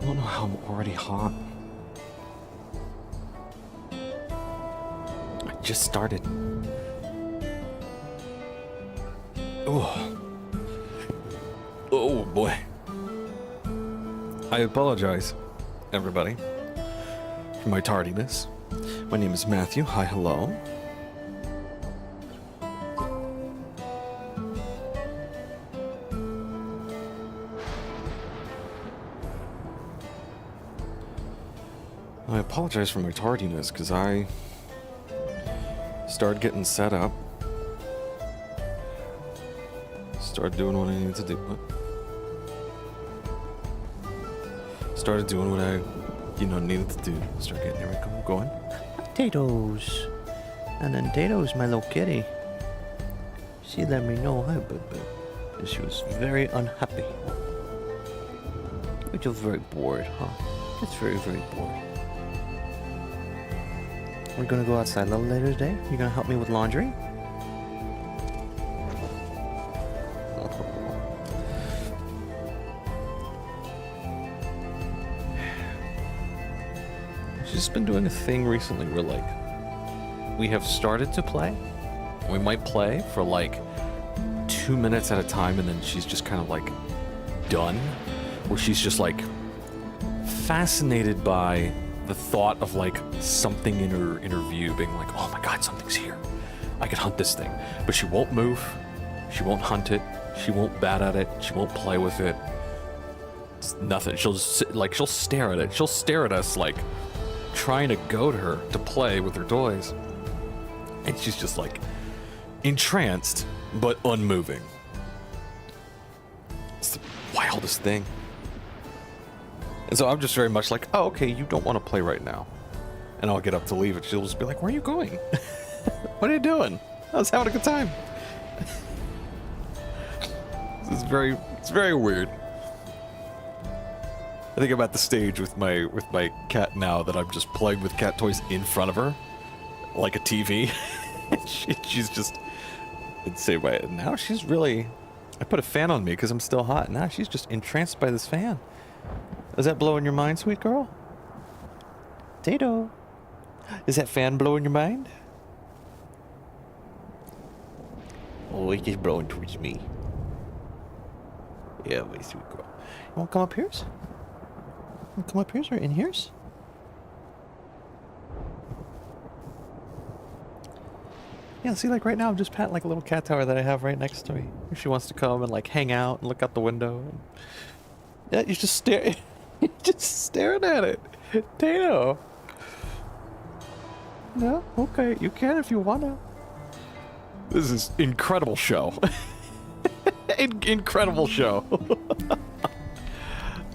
don't know how I'm already hot. I just started. Oh. Oh boy. I apologize, everybody, for my tardiness. My name is Matthew. Hi, hello. I apologize for my tardiness, because I started getting set up. Started doing what I needed to do. Started doing what I, needed to do. Start getting, there we go, going. Potatoes. And then Tato's my little kitty. She let me know hi, but she was very unhappy. You're just very bored, huh? Just very, very bored. We're gonna go outside a little later today. You're gonna help me with laundry? She's been doing a thing recently where, like, we have started to play. We might play for, like, 2 minutes at a time, and then she's just kind of, like, done. Where she's just, like, fascinated by the thought of, like, something in her view, being like, oh my god, something's here. I could hunt this thing. But she won't move. She won't hunt it. She won't bat at it. She won't play with it. It's nothing. She'll just sit, like, she'll stare at it. She'll stare at us, like, trying to goad her to play with her toys. And she's just, like, entranced, but unmoving. It's the wildest thing. And so I'm just very much like, oh, okay, you don't want to play right now. And I'll get up to leave, and she'll just be like, where are you going? What are you doing? I was having a good time. It's very weird. I think I'm at the stage with my cat now that I'm just playing with cat toys in front of her, like a TV. She's just in the same way. Now she's really, I put a fan on me because I'm still hot. Now she's just entranced by this fan. Is that blowing your mind, sweet girl? Tato. Is that fan blowing your mind? Oh, it's just blowing towards me. Yeah, my sweet girl. You wanna come up here? Come up here or in here? Yeah, see, like right now I'm just patting like a little cat tower that I have right next to me. If she wants to come and like hang out and look out the window. And... yeah, you just stare. You're just staring at it. Tato. No? Okay, you can if you wanna. This is incredible show. Incredible show.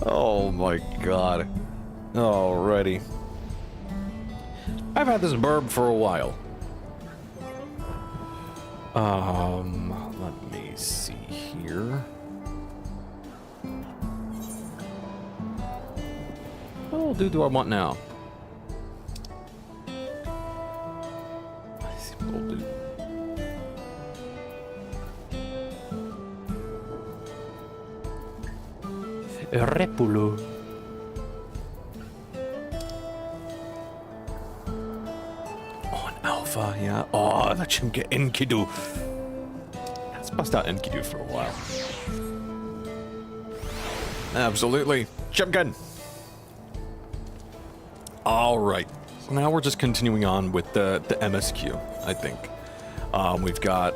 Oh my god. Alrighty. I've had this burb for a while. Let me see here. What do I want now? Let's see what we'll do. Repulo. Oh, an alpha, yeah. Oh, let him get Enkidu. Let's bust out Enkidu for a while. Absolutely. Chimkin. Alright. So now we're just continuing on with the MSQ, I think. We've got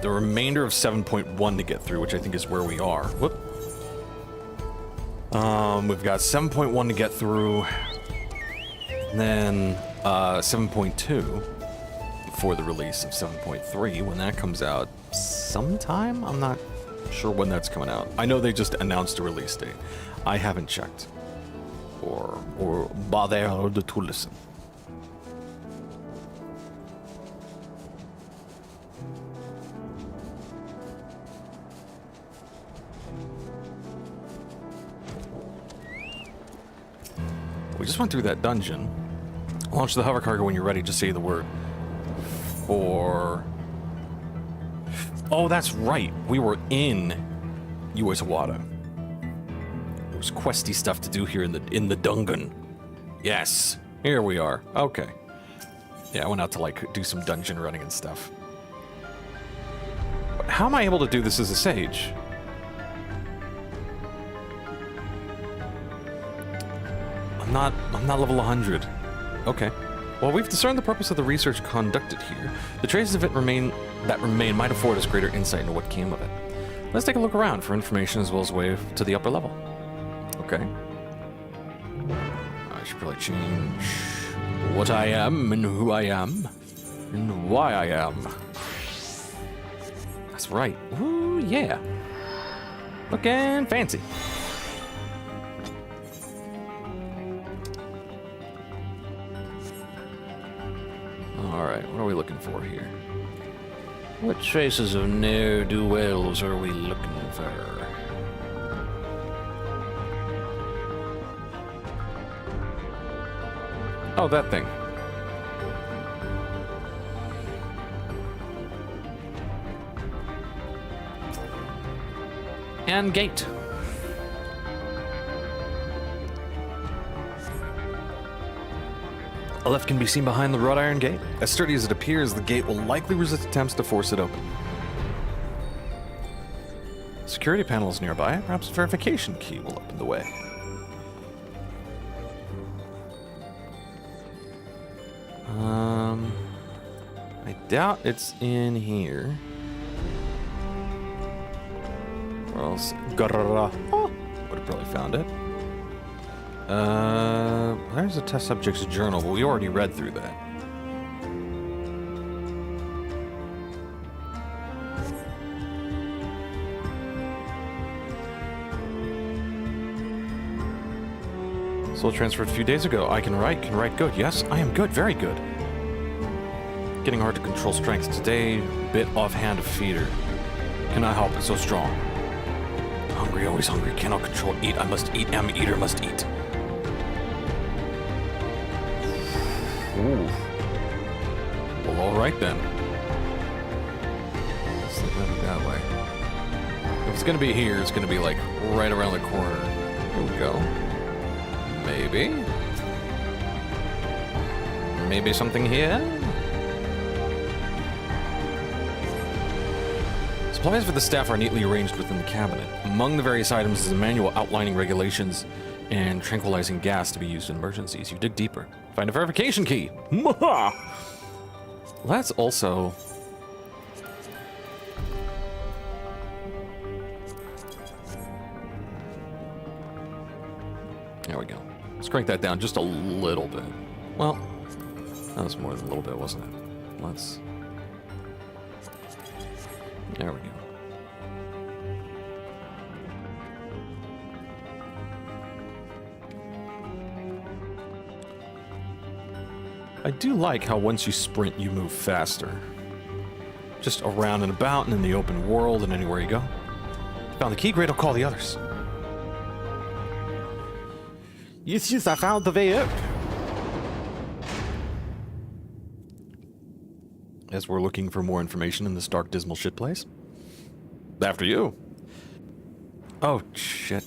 the remainder of 7.1 to get through, which I think is where we are. Whoop. We've got 7.1 to get through, and then 7.2 before the release of 7.3 when that comes out sometime. I'm not sure when that's coming out. I know they just announced a release date. I haven't checked or bothered to listen. We just went through that dungeon. Launch the hover cargo when you're ready. Just say the word. Oh, that's right. We were in Uesawada. There's questy stuff to do here in the dungeon. Yes, here we are. Okay. Yeah, I went out to like do some dungeon running and stuff. But how am I able to do this as a sage? I'm not level 100. Okay. Well, we've discerned the purpose of the research conducted here. The traces of it that remain might afford us greater insight into what came of it. Let's take a look around for information as well as way to the upper level. Okay. I should probably change what I am and who I am and why I am. That's right. Ooh, yeah. Looking fancy. Alright, what are we looking for here? What traces of ne'er-do-wells are we looking for? Oh, that thing. And gate. A lift can be seen behind the wrought iron gate. As sturdy as it appears, the gate will likely resist attempts to force it open. Security panel is nearby. Perhaps a verification key will open the way. I doubt it's in here. Or else, would have probably found it. There's a test subject's journal, but we already read through that. Soul transferred a few days ago. I can write good. Yes, I am good, very good. Getting hard to control strength today. Bit offhand feeder. Cannot help it, so strong. Hungry, always hungry. Cannot control. Eat, I must eat. Am eater, must eat. Ooh. Well, alright then. Let's look at it that way. If it's gonna be here, it's gonna be like right around the corner. Here we go. Maybe. Maybe something here? Supplies for the staff are neatly arranged within the cabinet. Among the various items is a manual outlining regulations and tranquilizing gas to be used in emergencies. You dig deeper. Find a verification key. Well, that's also... There we go. Let's crank that down just a little bit. Well, that was more than a little bit, wasn't it? Let's... There we go. I do like how once you sprint, you move faster. Just around and about and in the open world and anywhere you go. Found the key, great, I'll call the others. Yes, I found the way up. As we're looking for more information in this dark, dismal shit place. After you. Oh, shit.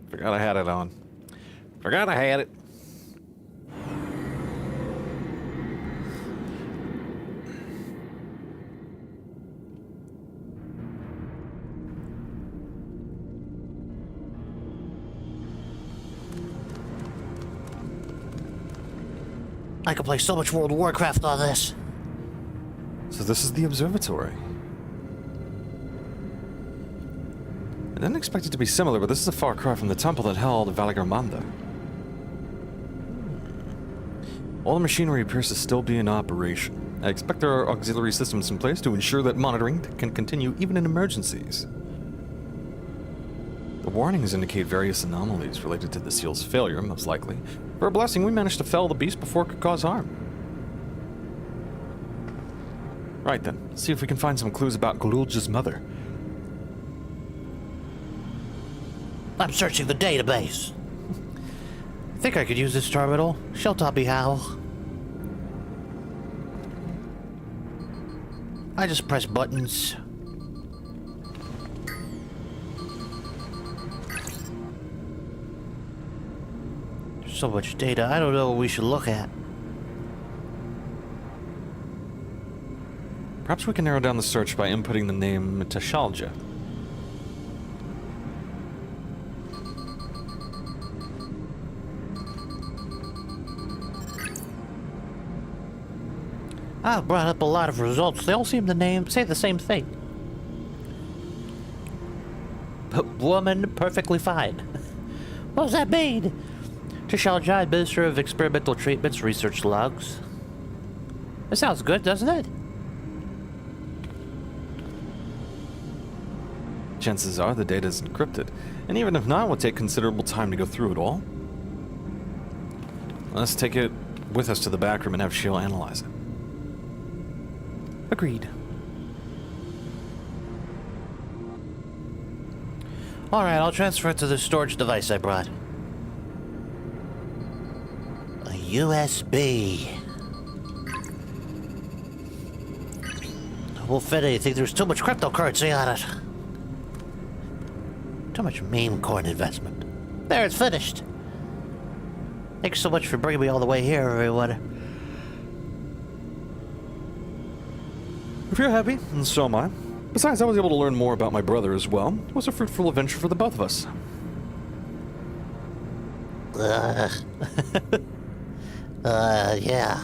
Forgot I had it on. Forgot I had it. I could play so much World of Warcraft on this. So this is the observatory. I didn't expect it to be similar, but this is a far cry from the temple that held Valagarmanda. All the machinery appears to still be in operation. I expect there are auxiliary systems in place to ensure that monitoring can continue even in emergencies. The warnings indicate various anomalies related to the seal's failure, most likely. For a blessing, we managed to fell the beast before it could cause harm. Right then, let's see if we can find some clues about Glulj's mother. I'm searching the database. I think I could use this terminal. Shall taught me how. I just press buttons. There's so much data, I don't know what we should look at. Perhaps we can narrow down the search by inputting the name Tashalja. I've brought up a lot of results. They all seem to say the same thing. Woman perfectly fine. What does that mean? Tashalja, Administrator of Experimental Treatments, Research Logs. That sounds good, doesn't it? Chances are the data is encrypted, and even if not, it will take considerable time to go through it all. Let's take it with us to the back room and have Sheila analyze it. Agreed. Alright, I'll transfer it to the storage device I brought. A USB. Won't fit anything. There's too much cryptocurrency on it. Too much meme coin investment. There, it's finished. Thanks so much for bringing me all the way here, everyone. If you're happy, and so am I. Besides, I was able to learn more about my brother as well. It was a fruitful adventure for the both of us. Yeah.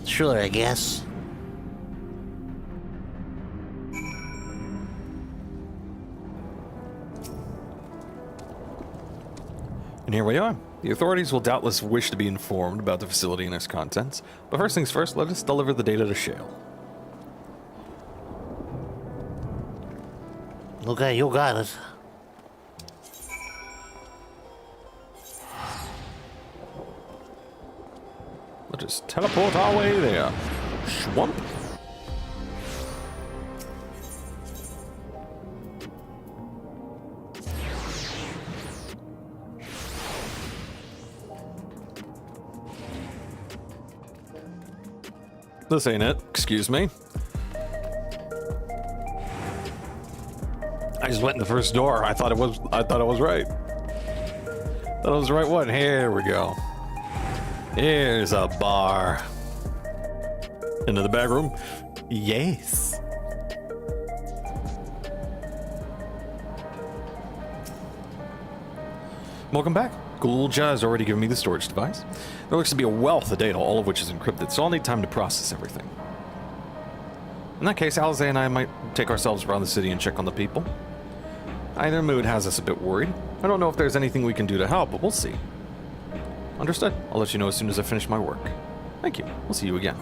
Sure, I guess. And here we are. The authorities will doubtless wish to be informed about the facility and its contents, but first things first, let us deliver the data to Shale. Okay, you got it. Let's just teleport our way there. Swamp. This ain't it. Excuse me. I just went in the first door. I thought it was right. Thought it was the right one. Here we go. Here's a bar. Into the back room? Yes. Welcome back. Gulja has already given me the storage device. There looks to be a wealth of data, all of which is encrypted, so I'll need time to process everything. In that case, Alize and I might take ourselves around the city and check on the people. Either mood has us a bit worried. I don't know if there's anything we can do to help, but we'll see. Understood. I'll let you know as soon as I finish my work. Thank you. We'll see you again.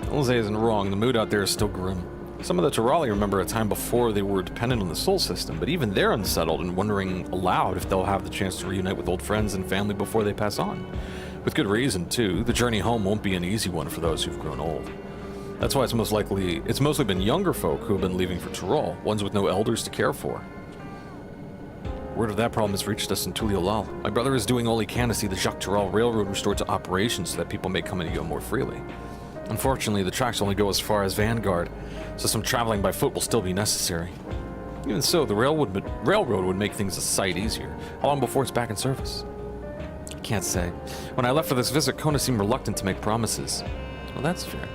Alize isn't wrong. The mood out there is still grim. Some of the Tirali remember a time before they were dependent on the Soul System, but even they're unsettled and wondering aloud if they'll have the chance to reunite with old friends and family before they pass on. With good reason, too. The journey home won't be an easy one for those who've grown old. That's why it's mostly been younger folk who have been leaving for Tyrol, ones with no elders to care for. Word of that problem has reached us in Tuliolal. My brother is doing all he can to see the Jacques Tyrol Railroad restored to operation so that people may come and go more freely. Unfortunately, the tracks only go as far as Vanguard, so some traveling by foot will still be necessary. Even so, the railroad would make things a sight easier. How long before it's back in service? I can't say. When I left for this visit, Kona seemed reluctant to make promises. Well, that's fair.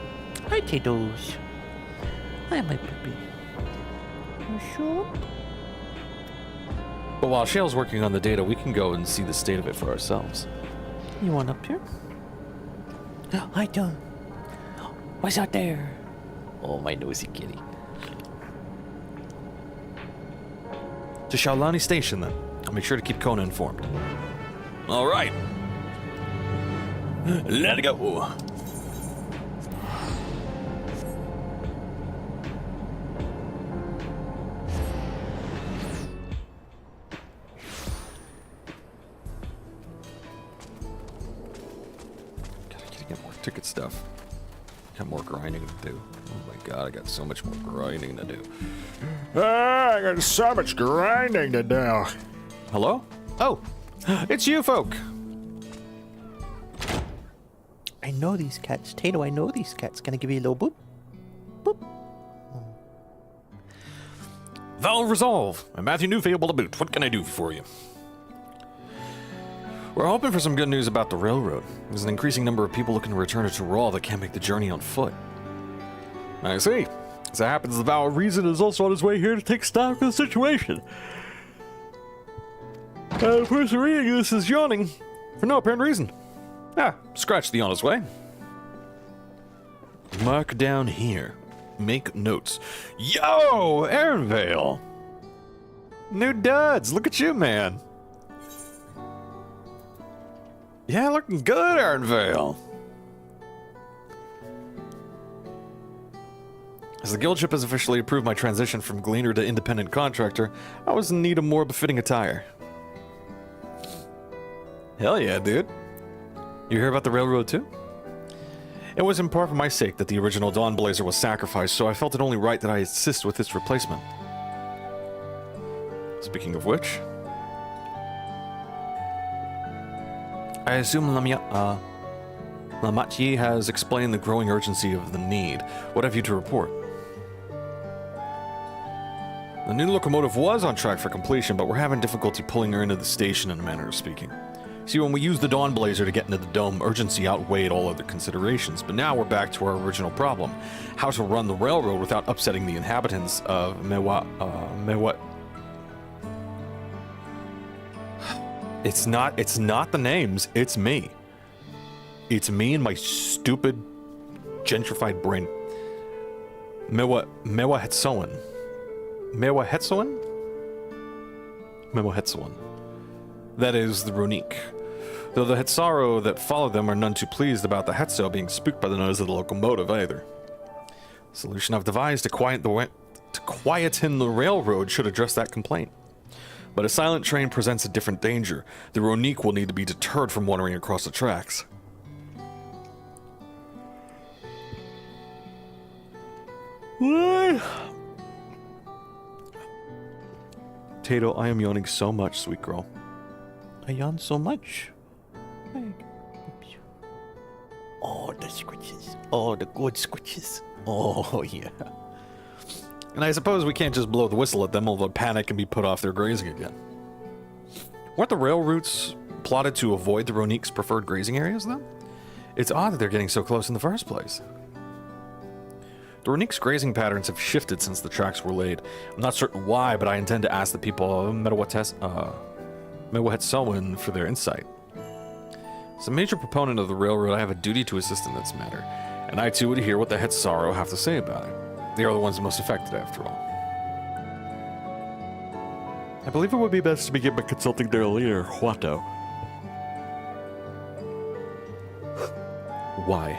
Hi, Tidos. Hi, my puppy. You sure? But while Shale's working on the data, we can go and see the state of it for ourselves. You want up here? I don't. What's out there? Oh, my nosy kitty. To Shaolani Station, then. I'll make sure to keep Kona informed. All right. Let it go. Gotta get more ticket stuff. Got more grinding to do. Oh my god, I got so much more grinding to do. I got so much grinding to do. Hello? Oh, it's you folk. I know these cats. Tato, I know these cats. Can I give you a little boop? Boop. Valve Resolve. I'm Matthew Newfable to boot. What can I do for you? We're hoping for some good news about the railroad. There's an increasing number of people looking to return to Raw that can't make the journey on foot. I see. As it happens, the Vow of Reason is also on his way here to take stock of the situation. The person reading this is yawning for no apparent reason. Scratch the on his way. Mark down here. Make notes. Yo, Aaronvale! New duds, look at you, man. Yeah, looking good, Aaronvale. As the guildship has officially approved my transition from gleaner to independent contractor, I was in need of more befitting attire. Hell yeah, dude. You hear about the railroad too? It was in part for my sake that the original Dawn Blazer was sacrificed, so I felt it only right that I assist with its replacement. Speaking of which, I assume Lamachi has explained the growing urgency of the need. What have you to report? The new locomotive was on track for completion, but we're having difficulty pulling her into the station in a manner of speaking. See, when we used the Dawn Blazer to get into the dome, urgency outweighed all other considerations, but now we're back to our original problem. How to run the railroad without upsetting the inhabitants of Mewa... It's not the names, it's me. It's me and my stupid, gentrified brain. Mewa Hetsoan. Mewa Hetsoan? Mewa Hetsoan. That is the Runique. Though the Hetsaro that follow them are none too pleased about the Hetso being spooked by the noise of the locomotive either. The solution I've devised to quieten the railroad should address that complaint. But a silent train presents a different danger. The Ronique will need to be deterred from wandering across the tracks. What? Tato, I am yawning so much, sweet girl. I yawn so much. Oh, the scritches. Oh, the good scritches. Oh, yeah. And I suppose we can't just blow the whistle at them, although panic can be put off their grazing again. Weren't the rail routes plotted to avoid the Ronique's preferred grazing areas, though? It's odd that they're getting so close in the first place. The Ronique's grazing patterns have shifted since the tracks were laid. I'm not certain why, but I intend to ask the people of Mewahetsoan for their insight. As a major proponent of the railroad, I have a duty to assist in this matter, and I too would hear what the Hetsaro have to say about it. They are the ones most affected, after all. I believe it would be best to begin by consulting their leader, Huato. Why?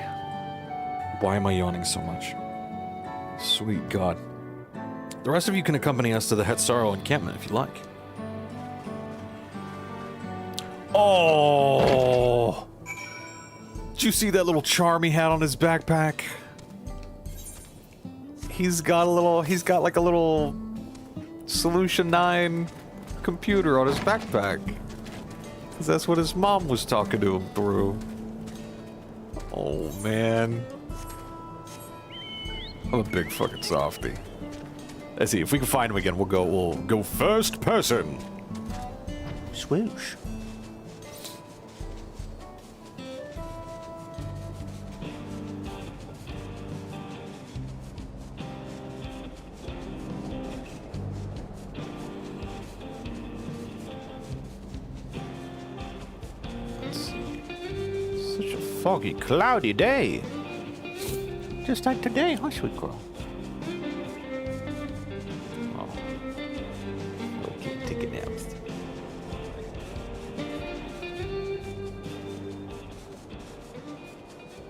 Why am I yawning so much? Sweet God. The rest of you can accompany us to the Hetsaro encampment if you like. Oh! Did you see that little charm he had on his backpack? He's got like a little Solution 9 computer on his backpack. 'Cause that's what his mom was talking to him through. Oh, man. I'm a big fucking softie. Let's see, if we can find him again, we'll go first person. Swoosh. Such a foggy, cloudy day. Just like today, huh, sweet girl? Oh. Okay, take it now.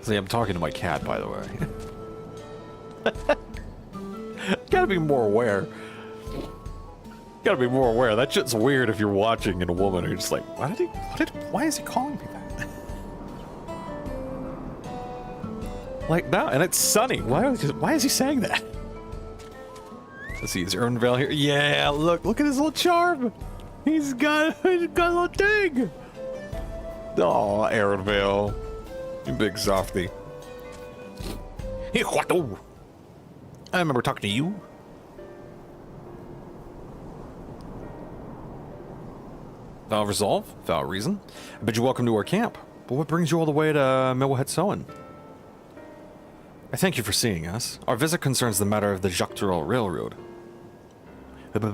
See, I'm talking to my cat, by the way. Gotta be more aware. Gotta be more aware. That shit's weird if you're watching and a woman who's just like, why is he calling me that? Like, no, and it's sunny. Why is he saying that? Let's see, is Ernvale here? Yeah, look at his little charm. He's got a little thing. Oh, Arenvale. You big softy. Hey, Huato. I remember talking to you. Without resolve, without reason. I bid you welcome to our camp. But what brings you all the way to Milwahetsoen? I thank you for seeing us. Our visit concerns the matter of the Jacques-Turol Railroad. Then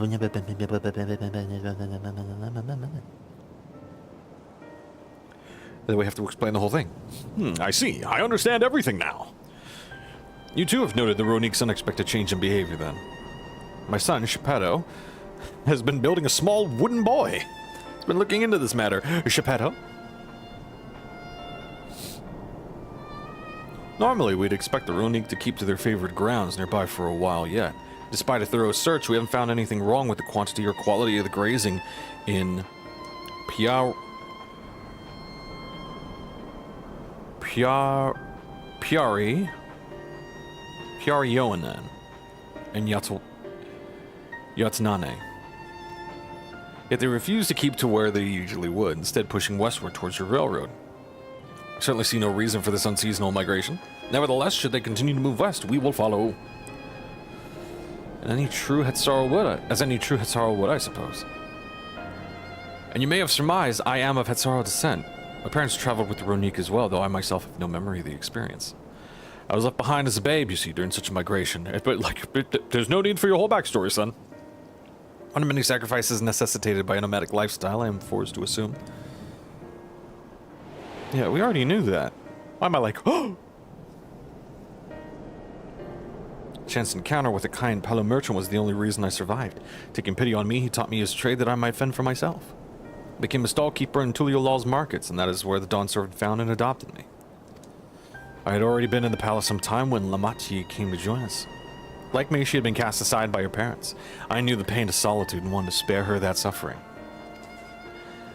we have to explain the whole thing. I see. I understand everything now. You too have noted the Ronique's unexpected change in behavior then. My son, Geppetto, has been building a small wooden boy. He's been looking into this matter. Geppetto? Normally, we'd expect the Ronique to keep to their favorite grounds nearby for a while yet. Despite a thorough search, we haven't found anything wrong with the quantity or quality of the grazing in Piarioen and Yatnane. Yet they refuse to keep to where they usually would, instead pushing westward towards your railroad. I certainly see no reason for this unseasonal migration. Nevertheless, should they continue to move west, we will follow. As any true Hetzaru would, I suppose. And you may have surmised I am of Hetzaru descent. My parents traveled with the Ronique as well, though I myself have no memory of the experience. I was left behind as a babe, you see, during such a migration. But there's no need for your whole backstory, son. One of many sacrifices necessitated by a nomadic lifestyle, I am forced to assume. Yeah, we already knew that. Why am I like, oh! Chance encounter with a kind Palo merchant was the only reason I survived. Taking pity on me, he taught me his trade that I might fend for myself. I became a stallkeeper in Tuliolaw's markets, and that is where the Dawn Servant found and adopted me. I had already been in the palace some time when Lamati came to join us. Like me, she had been cast aside by her parents. I knew the pain of solitude and wanted to spare her that suffering.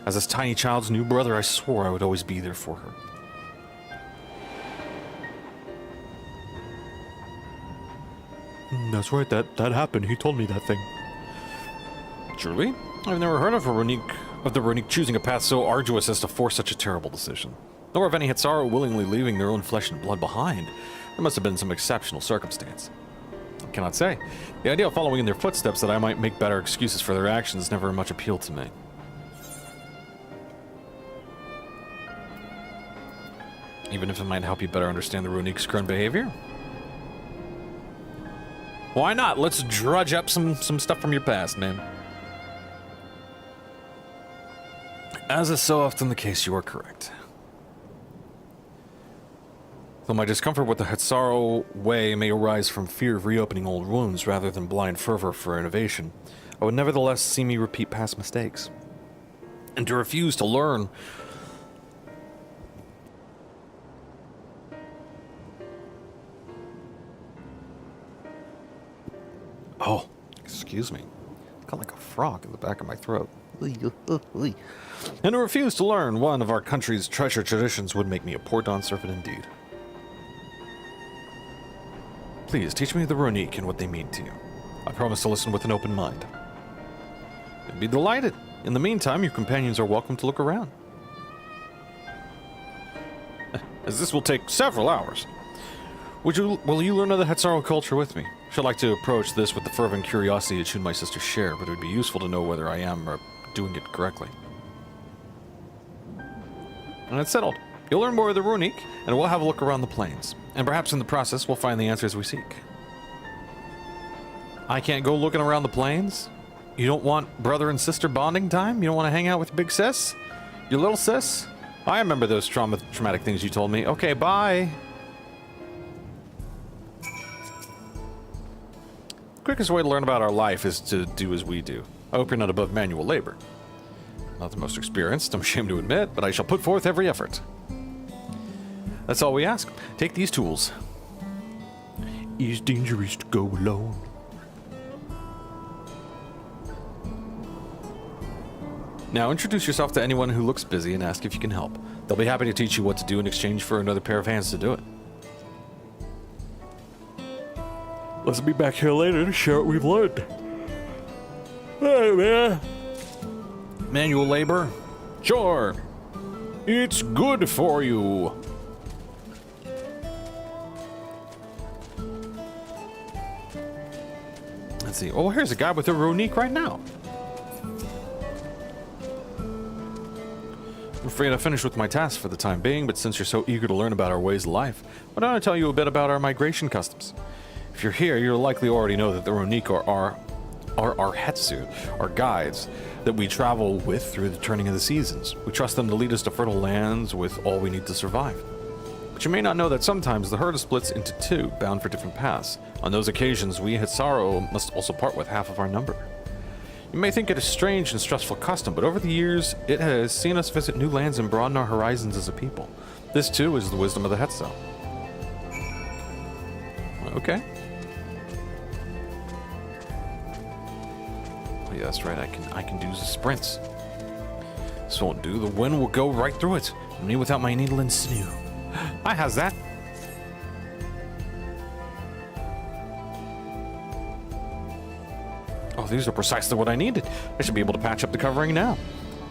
As this tiny child's new brother, I swore I would always be there for her. That's right, that happened. He told me that thing. Truly? I've never heard of the Ronique choosing a path so arduous as to force such a terrible decision. Nor of any Hetzaru willingly leaving their own flesh and blood behind. There must have been some exceptional circumstance. I cannot say. The idea of following in their footsteps that I might make better excuses for their actions never much appealed to me. Even if it might help you better understand the Ronique's current behavior? Why not? Let's drudge up some stuff from your past, man. As is so often the case, you are correct. Though my discomfort with the Hetzaru way may arise from fear of reopening old wounds rather than blind fervor for innovation, I would nevertheless see me repeat past mistakes. And to refuse to learn... Oh, excuse me. Got like a frog in the back of my throat. And to refuse to learn one of our country's treasured traditions would make me a poor Dawn Servant indeed. Please, teach me the Ronique and what they mean to you. I promise to listen with an open mind. I'd be delighted. In the meantime, your companions are welcome to look around. As this will take several hours. Will you learn of the Hetzaru culture with me? I should like to approach this with the fervent curiosity that you and my sister share, but it would be useful to know whether I am doing it correctly. And it's settled. You'll learn more of the Ronique, and we'll have a look around the plains. And perhaps in the process, we'll find the answers we seek. I can't go looking around the plains? You don't want brother and sister bonding time? You don't want to hang out with big sis? Your little sis? I remember those traumatic things you told me. Okay, bye. Quickest way to learn about our life is to do as we do. I hope you're not above manual labor. Not the most experienced, I'm ashamed to admit, but I shall put forth every effort. That's all we ask. Take these tools. It is dangerous to go alone. Now introduce yourself to anyone who looks busy and ask if you can help. They'll be happy to teach you what to do in exchange for another pair of hands to do it. Let's be back here later to share what we've learned. Hey, man. Manual labor? Sure. It's good for you. Let's see. Oh, here's a guy with a Ronique right now. I'm afraid I finished with my task for the time being, but since you're so eager to learn about our ways of life, why don't I tell you a bit about our migration customs? If you're here, you'll likely already know that the Ronique are our Hetsu, our guides, that we travel with through the turning of the seasons. We trust them to lead us to fertile lands with all we need to survive. But you may not know that sometimes the herd splits into two, bound for different paths. On those occasions, we Hitsaro must also part with half of our number. You may think it a strange and stressful custom, but over the years, it has seen us visit new lands and broaden our horizons as a people. This, too, is the wisdom of the Hetsu. Okay. Oh, yeah, that's right. I can do the sprints. This won't do. The wind will go right through it. Me without my needle and sinew. I has that. Oh, these are precisely what I needed. I should be able to patch up the covering now.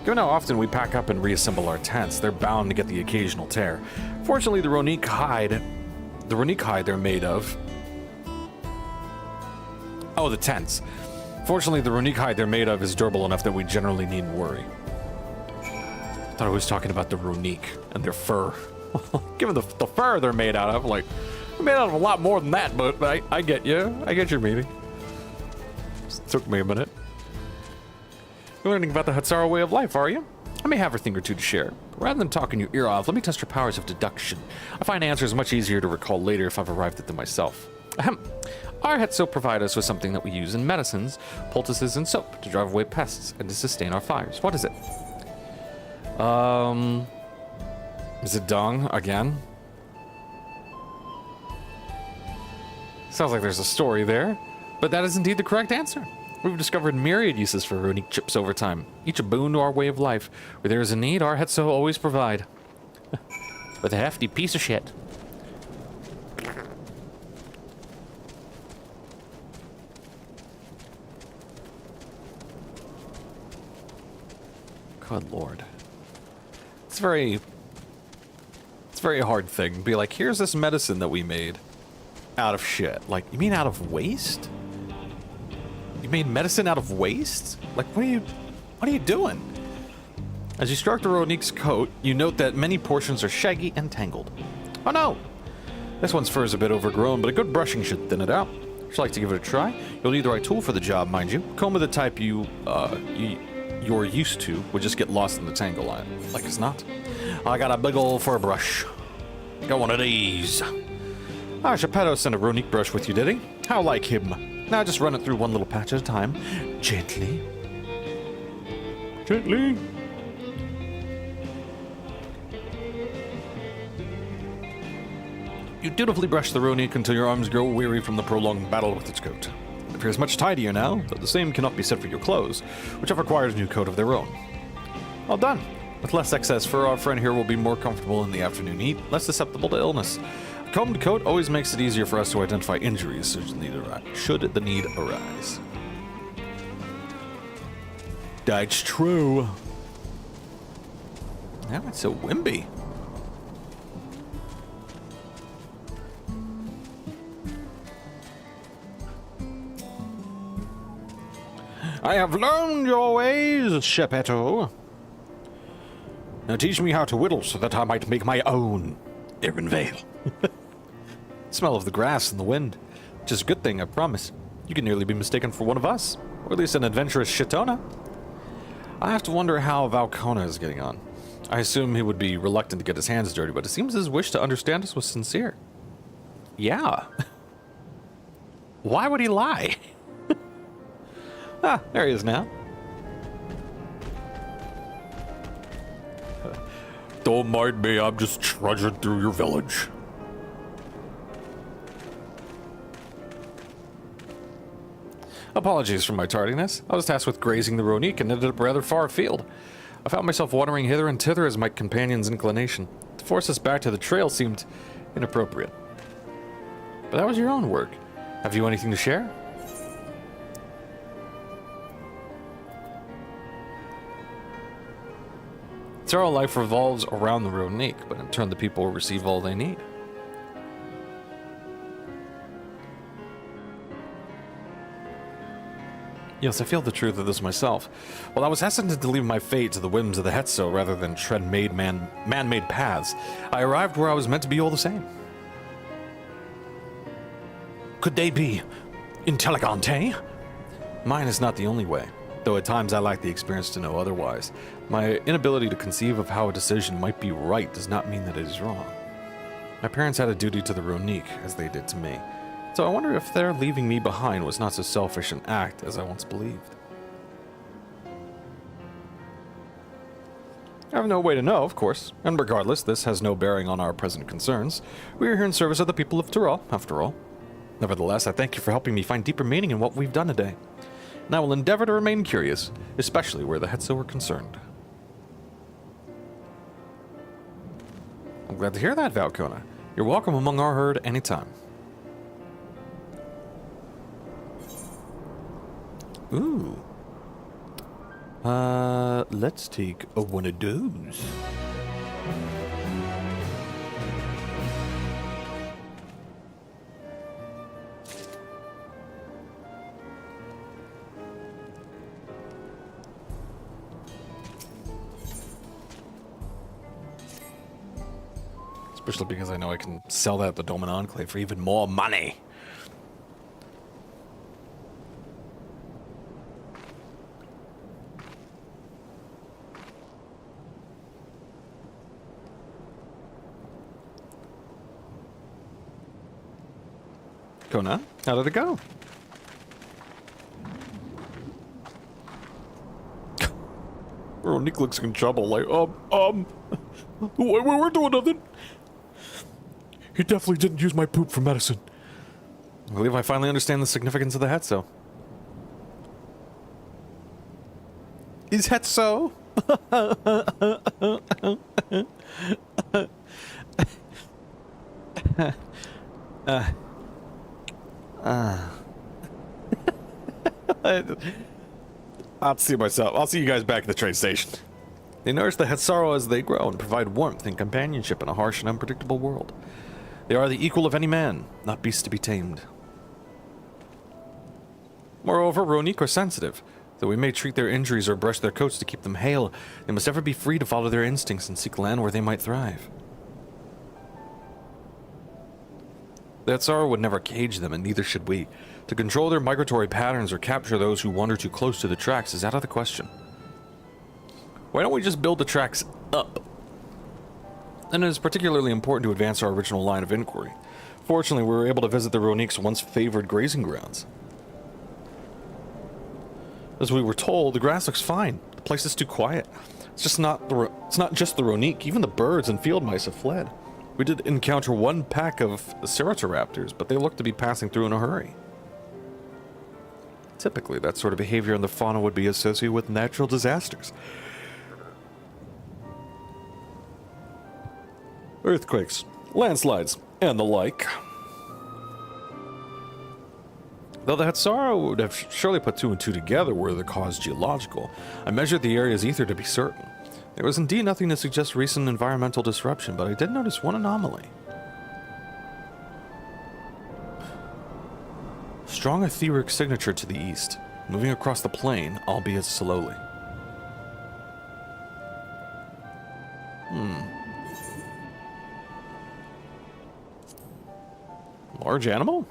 Given how often we pack up and reassemble our tents, they're bound to get the occasional tear. Fortunately, the Ronique hide they're made of... Oh, the tents. Fortunately, the Ronique hide they're made of is durable enough that we generally needn't worry. I thought I was talking about the Ronique and their fur. Given the fur they're made out of, like, they're made out of a lot more than that, but I get you. I get your meaning. Took me a minute. You're learning about the Hitsaro way of life, are you? I may have a thing or two to share. But rather than talking your ear off, let me test your powers of deduction. I find answers much easier to recall later if I've arrived at them myself. Ahem. Our Hetsu provide us with something that we use in medicines, poultices, and soap to drive away pests and to sustain our fires. What is it? Is it dung again? Sounds like there's a story there. But that is indeed the correct answer. We've discovered myriad uses for Runique chips over time, each a boon to our way of life. Where there is a need, our Hetsu always provide. With a hefty piece of shit. Good lord. It's a very hard thing. Be like, here's this medicine that we made out of shit. Like, you mean out of waste? You made medicine out of waste? Like, what are you doing? As you stroke the Ronique's coat, you note that many portions are shaggy and tangled. Oh no! This one's fur is a bit overgrown, but a good brushing should thin it out. Would you like to give it a try? You'll need the right tool for the job, mind you. Comb of the type you're used to would just get lost in the tangle line. Like it's not. I got a big ol' fur brush. Got one of these. Geppetto sent a Ronique brush with you, did he? How like him? Now just run it through one little patch at a time. Gently. Gently. You dutifully brush the Ronique until your arms grow weary from the prolonged battle with its coat. It appears much tidier now, though the same cannot be said for your clothes, which have acquired a new coat of their own. Well done. With less excess fur, our friend here will be more comfortable in the afternoon heat, less susceptible to illness. A combed coat always makes it easier for us to identify injuries should the need arise. That's true. Now it's so wimpy. I have learned your ways, Geppetto. Now teach me how to whittle so that I might make my own Aaron Vale. Smell of the grass and the wind, which is a good thing, I promise. You can nearly be mistaken for one of us, or at least an adventurous Shitona. I have to wonder how Valcona is getting on. I assume he would be reluctant to get his hands dirty, but it seems his wish to understand us was sincere. Yeah. Why would he lie? Ah, there he is now. Don't mind me, I'm just trudging through your village. Apologies for my tardiness. I was tasked with grazing the Ronique and ended up rather far afield. I found myself wandering hither and thither as my companion's inclination. To force us back to the trail seemed inappropriate. But that was your own work. Have you anything to share? Het'Zaro life revolves around the Ronique, but in turn the people will receive all they need. Yes, I feel the truth of this myself. While I was hesitant to leave my fate to the whims of the Het'Zo rather than tread man-made paths, I arrived where I was meant to be all the same. Could they be intelligente? Mine is not the only way, though at times I lack the experience to know otherwise. My inability to conceive of how a decision might be right does not mean that it is wrong. My parents had a duty to the Ronique, as they did to me. So I wonder if their leaving me behind was not so selfish an act as I once believed. I have no way to know, of course, and regardless, this has no bearing on our present concerns. We are here in service of the people of Tyrell, after all. Nevertheless, I thank you for helping me find deeper meaning in what we've done today. And I will endeavor to remain curious, especially where the Het'Zo are concerned. I'm glad to hear that, Valkona. You're welcome among our herd anytime. Ooh. Let's take one of those. Especially because I know I can sell that at the Doman Enclave for even more money. Kona, how did it go? Nick looks in trouble, like, we're doing nothing. He definitely didn't use my poop for medicine. I believe I finally understand the significance of the Het'Zo. Is Het'Zo? I'll see myself. I'll see you guys back at the train station. They nourish the Het'Zaro as they grow and provide warmth and companionship in a harsh and unpredictable world. They are the equal of any man, not beasts to be tamed. Moreover, Ronique are sensitive. Though we may treat their injuries or brush their coats to keep them hale, they must ever be free to follow their instincts and seek land where they might thrive. The Het'Zaro would never cage them, and neither should we. To control their migratory patterns or capture those who wander too close to the tracks is out of the question. Why don't we just build the tracks up? And it is particularly important to advance our original line of inquiry. Fortunately, we were able to visit the Ronique's once favored grazing grounds. As we were told, the grass looks fine. The place is too quiet. It's not just the Ronique. Even the birds and field mice have fled. We did encounter one pack of Ceratoraptors, but they looked to be passing through in a hurry. Typically, that sort of behavior in the fauna would be associated with natural disasters. Earthquakes, landslides, and the like. Though the Het'Zaro would have surely put two and two together were the cause geological, I measured the area's ether to be certain. There was indeed nothing to suggest recent environmental disruption, but I did notice one anomaly. Strong etheric signature to the east, moving across the plain, albeit slowly. Large animal?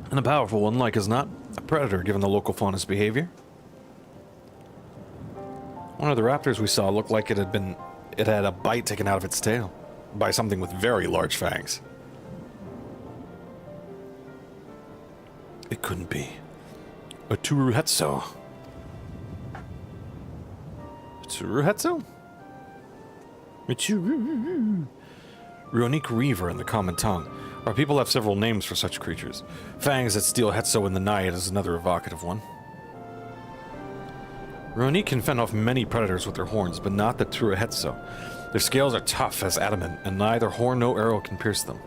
And a powerful one, like as not. A predator, given the local fauna's behavior. One of the raptors we saw looked like it had a bite taken out of its tail. By something with very large fangs. It couldn't be. A Turu Het'Zo. Turu Het'Zo? Ronique Reaver in the common tongue. Our people have several names for such creatures. Fangs that steal Het'Zo in the night is another evocative one. Ronique can fend off many predators with their horns, but not the Turu Het'Zo. Their scales are tough as adamant, and neither horn nor arrow can pierce them.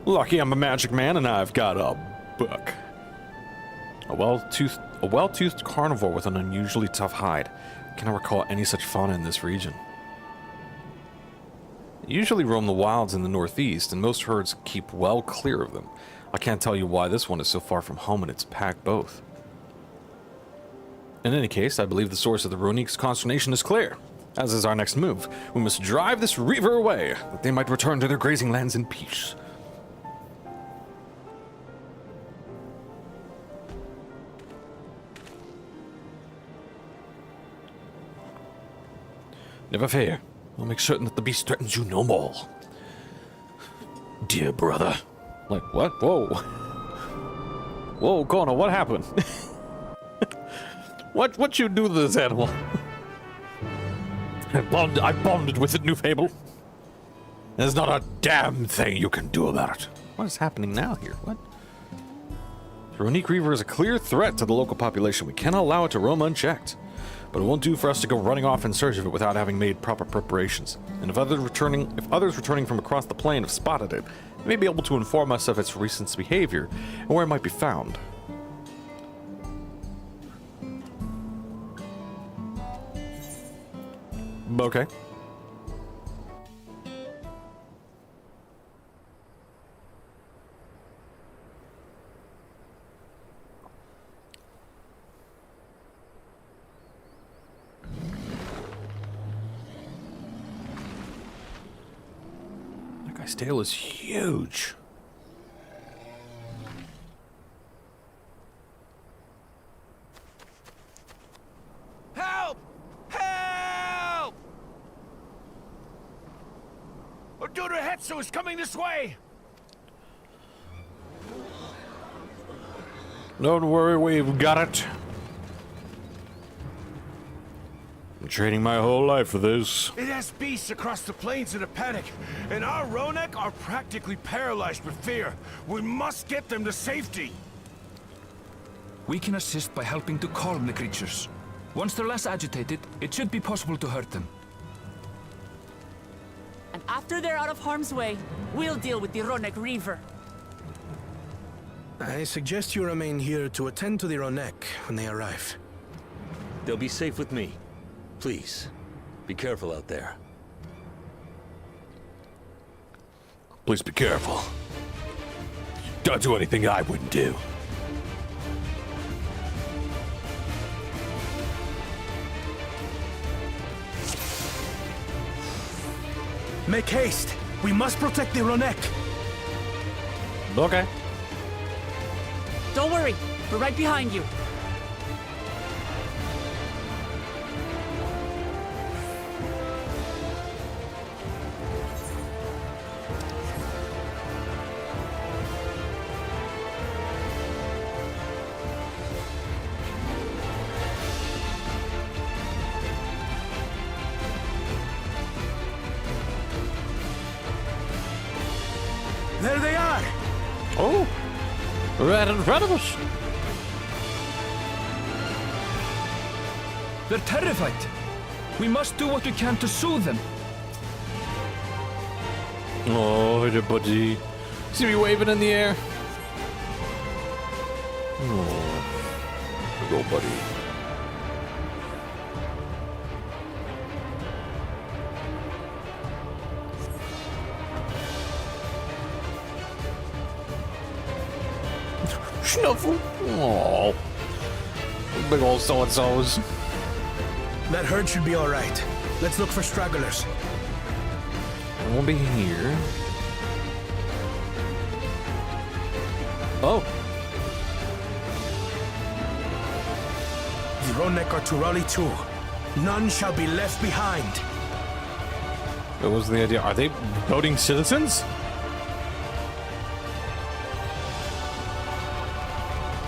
Lucky I'm a magic man and I've got a book. A well-toothed carnivore with an unusually tough hide. I cannot recall any such fauna in this region. They usually roam the wilds in the northeast, and most herds keep well clear of them. I can't tell you why this one is so far from home and its pack both. In any case, I believe the source of the Ronique's consternation is clear. As is our next move, we must drive this reaver away, that they might return to their grazing lands in peace. Never fear. We'll make certain that the beast threatens you no more. Dear brother. Like, what? Whoa. Whoa, Connor, what happened? What you do to this animal? I bonded with it, Newfable. There's not a damn thing you can do about it. What is happening now here? What? The Ronique Reaver is a clear threat to the local population. We cannot allow it to roam unchecked. But it won't do for us to go running off in search of it without having made proper preparations. And if others returning from across the plain have spotted it, they may be able to inform us of its recent behavior and where it might be found. Okay. That guy's tail is huge. Help! Help! Oduda Hetsu is coming this way! Don't worry, we've got it. I'm training my whole life for this. It has beasts across the plains in a panic, and our Ronek are practically paralyzed with fear. We must get them to safety. We can assist by helping to calm the creatures. Once they're less agitated, it should be possible to hurt them. And after they're out of harm's way, we'll deal with the Ronek Reaver. I suggest you remain here to attend to the Ronek when they arrive. They'll be safe with me. Please, be careful out there. Please be careful. Don't do anything I wouldn't do. Make haste! We must protect the Ronek! Okay. Don't worry, we're right behind you. There they are! Oh, right in front of us. They're terrified. We must do what we can to soothe them. Oh, hey, buddy. See me waving in the air? Oh, good old buddy. Snuffle. Oh, big old so-and-sos. That herd should be alright. Let's look for stragglers. I won't be here. Oh. The Ronek are to rally too. None shall be left behind. What was the idea? Are they voting citizens?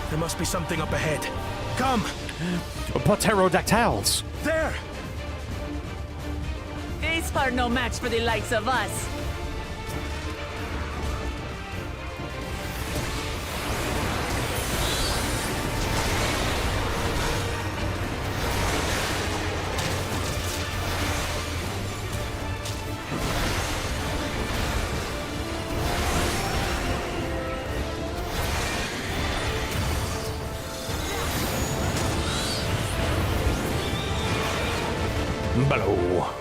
There must be something up ahead. Come! Pterodactyls. There! These are no match for the likes of us. Blow.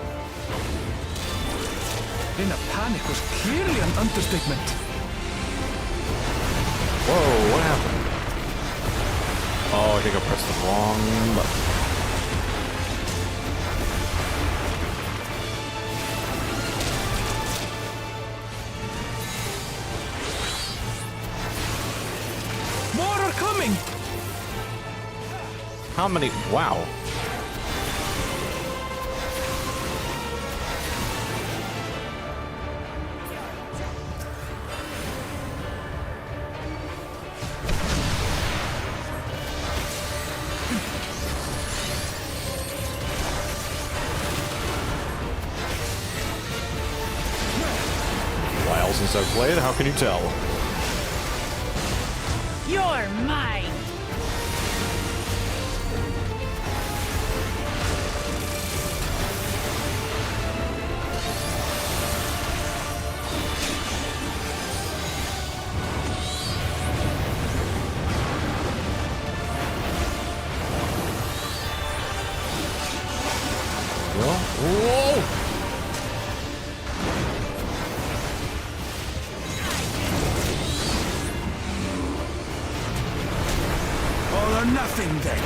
In a panic was clearly an understatement. Whoa, what happened? Oh, I think I pressed the wrong button. More are coming! How many? Wow. While since I've played, how can you tell? You're mine! Whoa! All or nothing, then.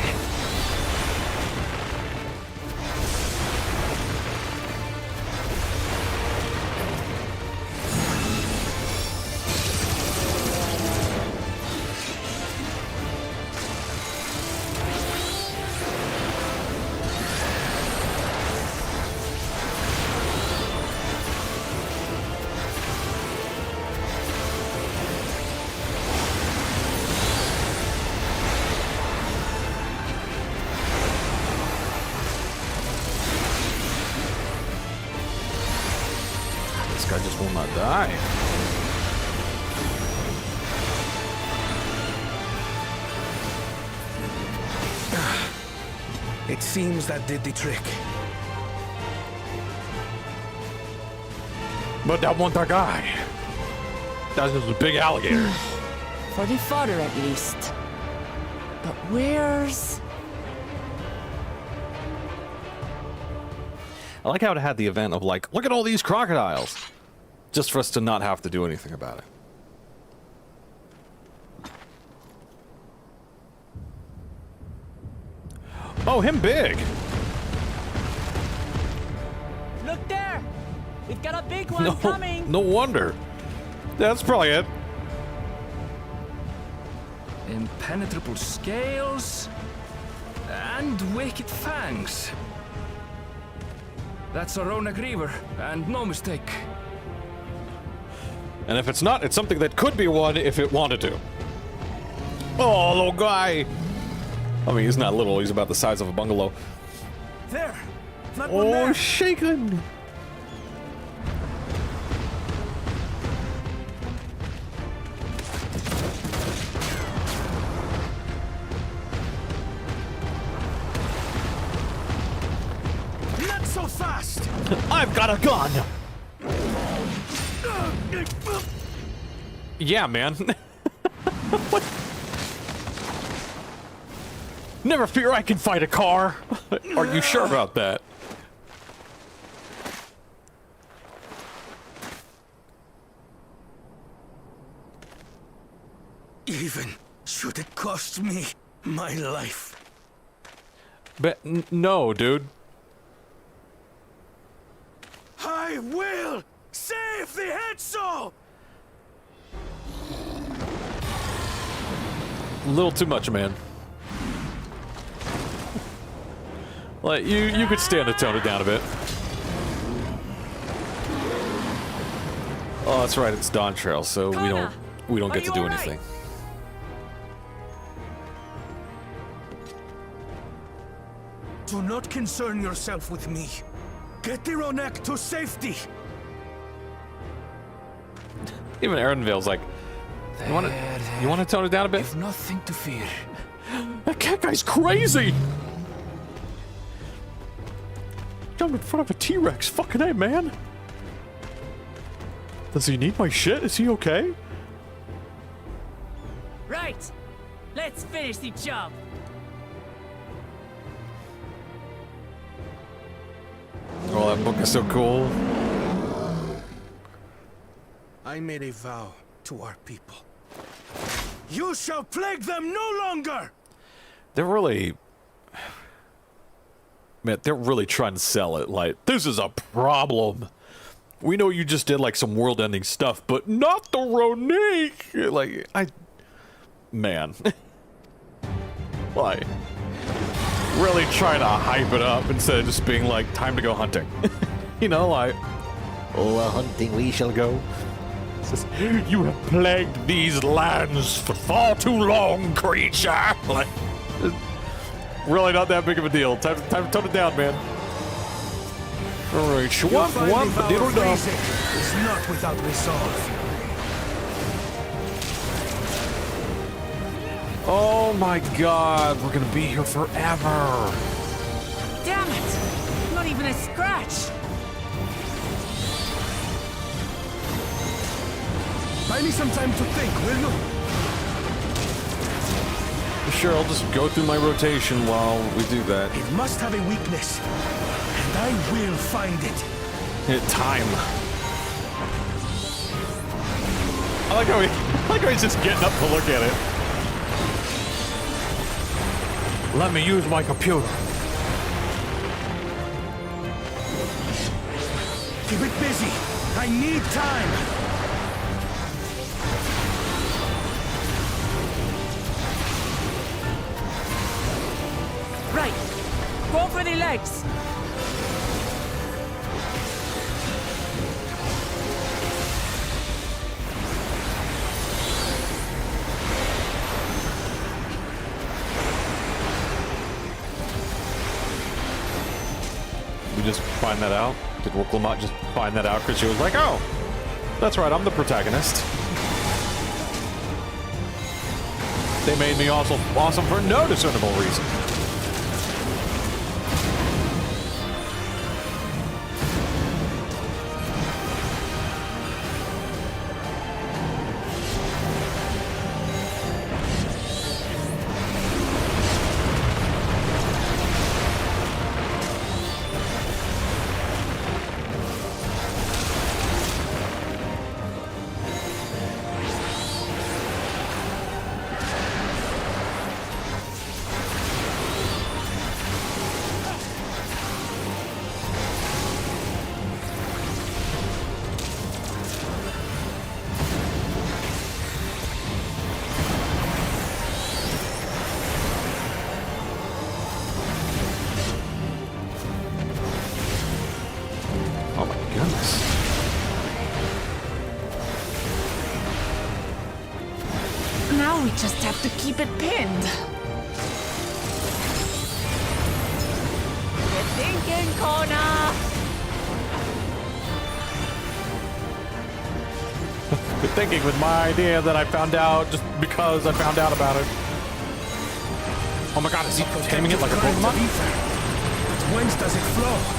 This guy just will not die. It seems that did the trick. But that wasn't the guy. That's just a big alligator. For the fodder, at least. But where's... I like how it had the event of like, look at all these crocodiles. Just for us to not have to do anything about it. Oh, him big. Look there! We've got a big one coming! No wonder. That's probably it. Impenetrable scales and wicked fangs. That's a Ronak Reaver, and no mistake. And if it's not, it's something that could be one if it wanted to. Oh, little guy. I mean, he's not little. He's about the size of a bungalow. There! That one Oh, there! shaken. Not so fast! I've got a gun. Yeah, man. What? Never fear, I can fight a car. Are you sure about that? Even should it cost me my life. But no, dude. I will save the head soul! A little too much, man. Like you could stand to tone it down a bit. Oh, that's right. It's Dawn Trail, so we don't get to do anything. Do not concern yourself with me. Get the Ronak to safety. Even Ardenvale's like, you want to tone it down a bit? You've nothing to fear. That cat guy's crazy. Jumped in front of a T-Rex. Fucking A, man. Does he need my shit? Is he okay? Right! Let's finish the job! Oh, that book is so cool. I made a vow to our people. You shall plague them no longer! They're really... Man, they're really trying to sell it. Like, this is a problem. We know you just did, like, some world-ending stuff, but not the Ronique! Like, Man. Like... Really trying to hype it up instead of just being like, time to go hunting. You know, like... Oh, hunting we shall go. It's just, you have plagued these lands for far too long, creature! Like... Really not that big of a deal. Time to tone it down, man. Alright, shwump, diddle dump. Is not without resolve. Oh my god, we're gonna be here forever. Damn it! Not even a scratch! Buy me some time to think, will you? Sure, I'll just go through my rotation while we do that. It must have a weakness, and I will find it. Time. I like how he's just getting up to look at it. Let me use my computer. Keep it busy. I need time. Right. Go for the legs. We just find that out? Did Lamont just find that out because she was like, oh, that's right, I'm the protagonist. They made me also awesome for no discernible reason. Now we just have to keep it pinned. You're thinking, Kona! Good thinking with my idea that I found out just because I found out about it. Oh my god, is he taming it like a Pokemon? But whence does it flow?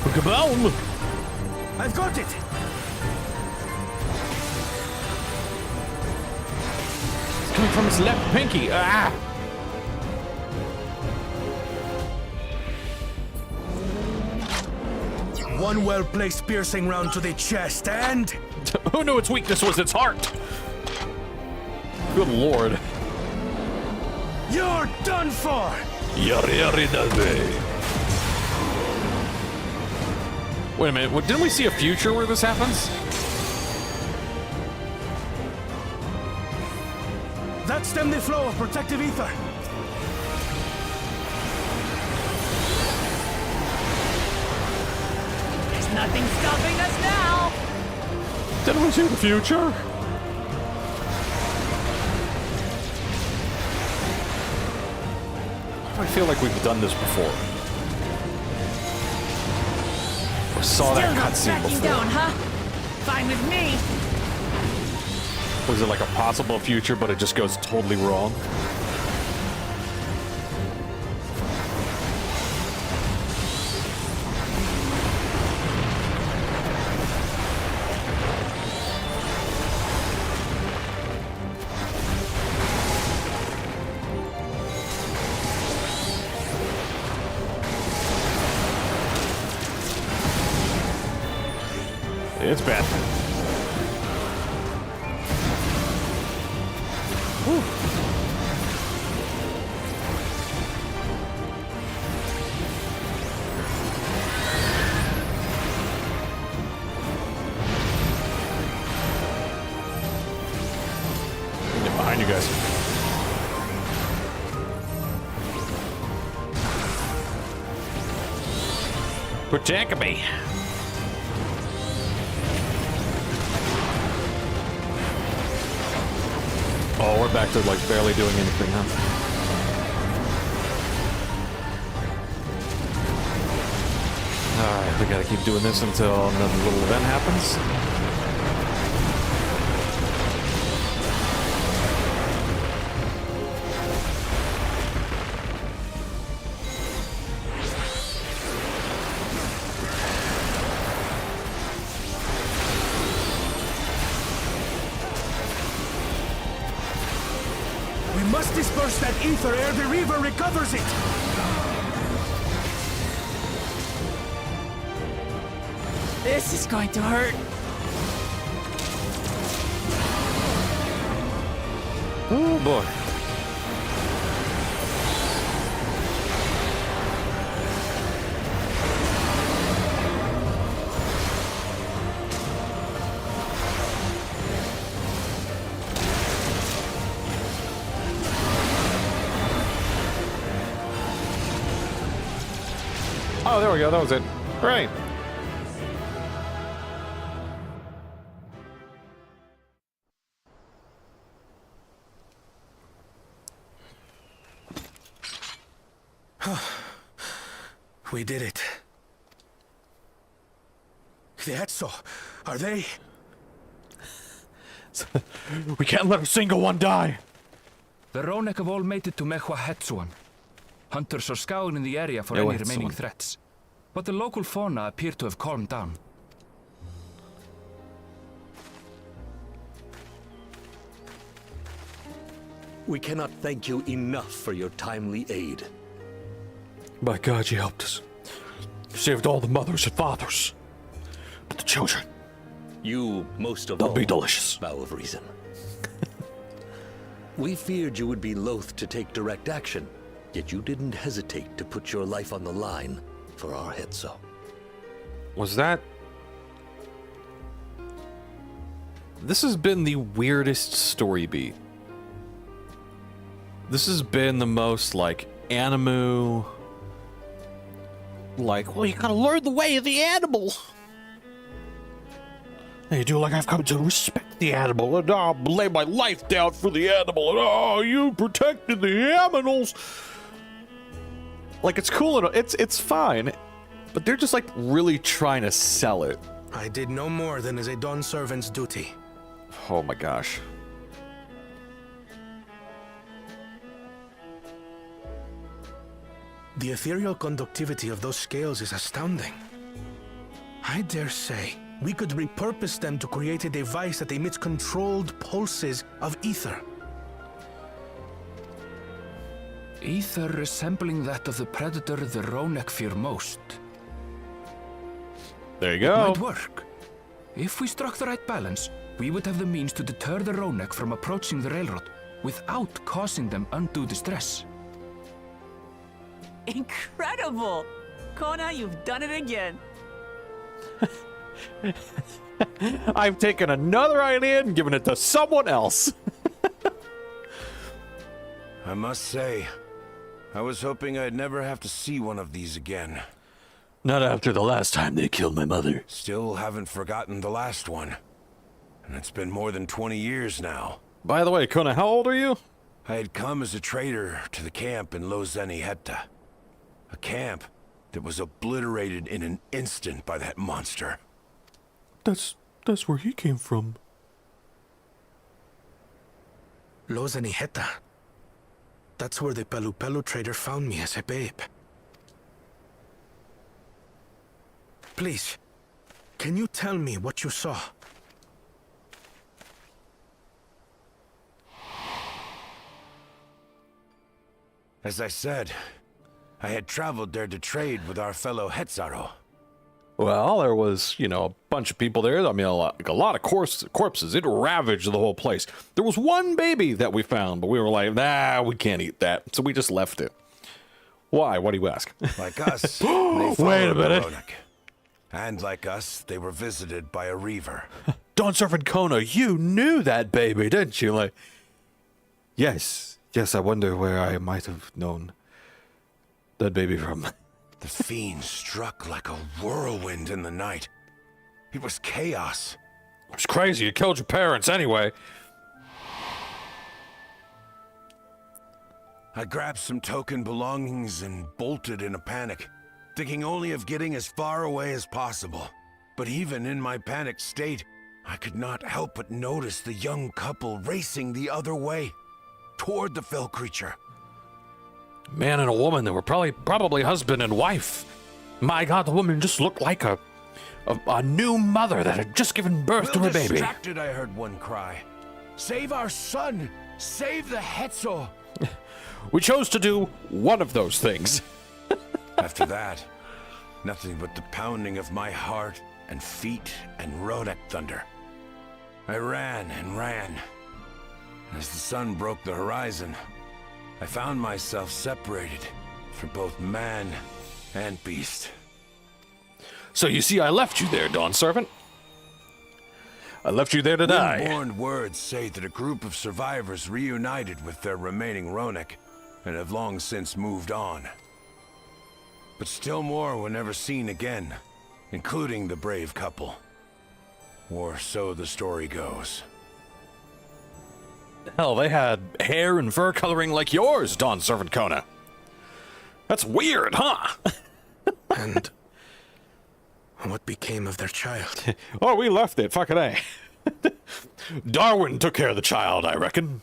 Kaboom! I've got it! It's coming from his left pinky. Ah! One well-placed piercing round to the chest, and... Who knew its weakness was its heart? Good lord. You're done for! Wait a minute, didn't we see a future where this happens? That stemmed the flow of protective ether. There's nothing stopping us now! Didn't we see the future? I feel like we've done this before. Or saw that cutscene before. Down, huh? Fine with me. Was it like a possible future, but it just goes totally wrong? It's bad. Get behind you guys. Protect me. Oh, we're back to like barely doing anything, huh? Alright, we gotta keep doing this until another little event happens. We must disperse that ether ere the Reaver recovers it! This is going to hurt. Oh boy. Oh, there we go. That was it. Right. We did it. The Etso, are they? We can't let a single one die. The Ronek have all made it to Mehua Hetsuan. Hunters are scouring the area for Mehua any remaining Hetsuan. threats. But the local fauna appear to have calmed down. We cannot thank you enough for your timely aid. By God, you helped us. You saved all the mothers and fathers. But the children, You, most of they'll all, be delicious. bow of reason. We feared you would be loath to take direct action, yet you didn't hesitate to put your life on the line for our Hetso. Was that... This has been the weirdest story beat. This has been the most, like, animu... Like, well, you gotta learn the way of the animal. And you do like I've come to respect the animal, and I'll lay my life down for the animal, and oh, you protected the animals. Like, it's cool, and it's fine, but they're just, like, really trying to sell it. I did no more than is a Dawn servant's duty. Oh my gosh. The ethereal conductivity of those scales is astounding. I dare say we could repurpose them to create a device that emits controlled pulses of ether. Ether resembling that of the predator the Ronek fear most. There you It go. might work. If we struck the right balance, we would have the means to deter the Ronek from approaching the railroad without causing them undue distress. Incredible! Kona, you've done it again. I've taken another idea and given it to someone else. I must say, I was hoping I'd never have to see one of these again. Not after the last time they killed my mother. Still haven't forgotten the last one. And it's been more than 20 years now. By the way, Kona, how old are you? I had come as a trader to the camp in Lozenihetta. A camp that was obliterated in an instant by that monster. That's where he came from. Lozenihetta. That's where the Pelu Pelu trader found me as a babe. Please, can you tell me what you saw? As I said, I had traveled there to trade with our fellow Hetzaro. Well, there was, you know, a bunch of people there. I mean, a lot of corpses. It ravaged the whole place. There was one baby that we found, but we were like, nah, we can't eat that. So we just left it. Why? What do you ask? Like us, they Wait a followed the minute. Ronak. And like us, they were visited by a reaver. Dawn Servant Kona, you knew that baby, didn't you? Like, yes, I wonder where I might have known that baby from. The fiend struck like a whirlwind in the night. It was chaos. It was crazy. You killed your parents anyway. I grabbed some token belongings and bolted in a panic, thinking only of getting as far away as possible. But even in my panicked state, I could not help but notice the young couple racing the other way, toward the fell creature. Man and a woman, they were probably husband and wife. My God, the woman just looked like a new mother that had just given birth to her baby. Distracted, I heard one cry. Save our son! Save the Hetzel! We chose to do one of those things. After that, nothing but the pounding of my heart and feet and Rodak thunder. I ran and ran. As the sun broke the horizon, I found myself separated from both man and beast. So you see, I left you there, Dawn Servant. I left you there to die. Windborne words say that a group of survivors reunited with their remaining Ronak and have long since moved on. But still more were never seen again, including the brave couple. Or so the story goes. Hell, they had hair and fur coloring like yours, Dawn Servant Kona. That's weird, huh? And what became of their child? Oh, we left it. Fucking A. Darwin took care of the child, I reckon.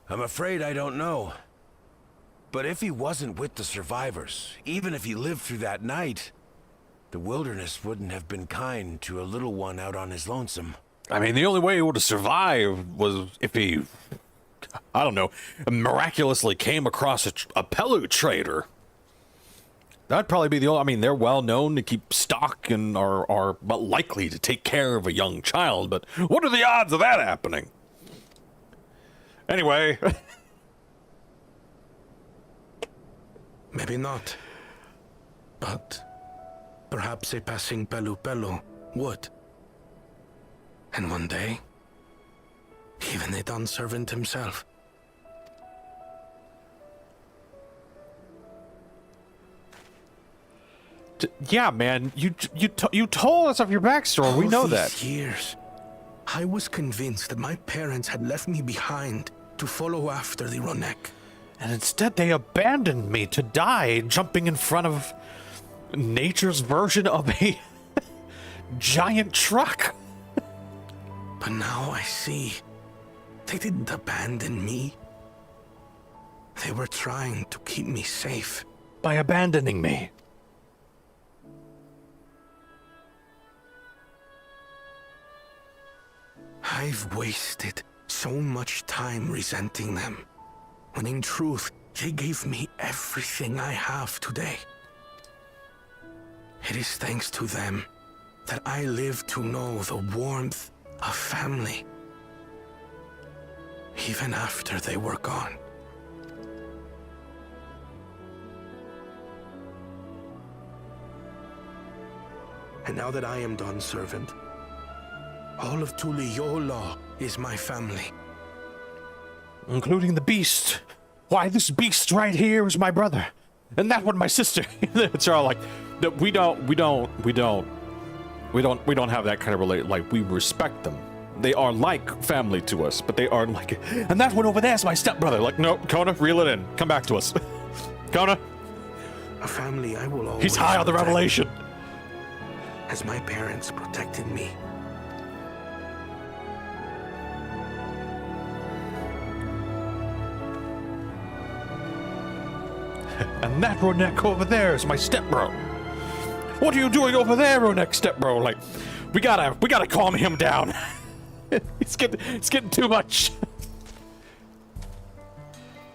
I'm afraid I don't know. But if he wasn't with the survivors, even if he lived through that night, the wilderness wouldn't have been kind to a little one out on his lonesome. I mean, the only way he would have survived was if he, I don't know, miraculously came across a Pelu trader. That'd probably be the only, I mean, they're well known to keep stock and are but likely to take care of a young child, but what are the odds of that happening? Anyway. Maybe not. But perhaps a passing Pelu would. And one day, even a Dawn Servant himself. Yeah, man, you told us of your backstory. We know that. These years, I was convinced that my parents had left me behind to follow after the Ronek. And instead they abandoned me to die jumping in front of nature's version of a giant truck. But now I see, they didn't abandon me. They were trying to keep me safe. By abandoning me. I've wasted so much time resenting them, when in truth, they gave me everything I have today. It is thanks to them that I live to know the warmth of family, even after they were gone. And now that I am Dawn Servant, all of Tuliyola is my family. Including the beast. Why, this beast right here is my brother. And that one my sister. It's all like, we don't have that kind of relation. Like, we respect them. They are like family to us, but they are like, and that one over there is my stepbrother. Like, no, Kona, reel it in. Come back to us. Kona. A family I will always He's high on the protect, revelation. as my parents protected me. And that Ronek over there is my stepbro. What are you doing over there, Ronek stepbro? Like, we gotta calm him down. it's getting too much.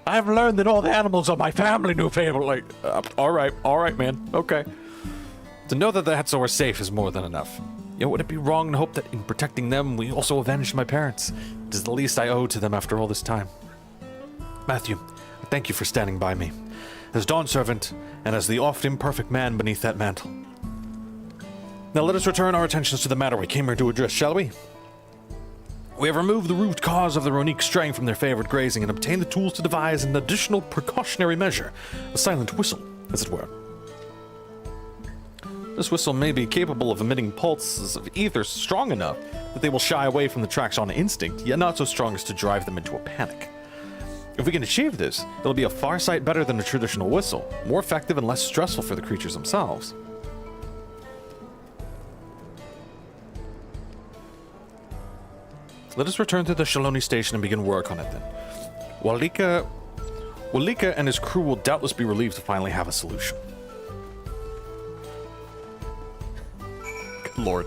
I've learned that all the animals are my family, Newfable. Like, all right, man, okay. To know that the Hetzel are safe is more than enough. Yet would it be wrong to hope that in protecting them, we also avenge my parents? It is the least I owe to them after all this time. Matthew, thank you for standing by me, as Dawn Servant, and as the oft imperfect man beneath that mantle. Now let us return our attentions to the matter we came here to address, shall we? We have removed the root cause of the Ronique straying from their favored grazing and obtained the tools to devise an additional precautionary measure, a silent whistle, as it were. This whistle may be capable of emitting pulses of ether strong enough that they will shy away from the tracks on instinct, yet not so strong as to drive them into a panic. If we can achieve this, it'll be a far sight better than a traditional whistle, more effective and less stressful for the creatures themselves. Let us return to the Shaloni station and begin work on it then. Walika and his crew will doubtless be relieved to finally have a solution. Good lord.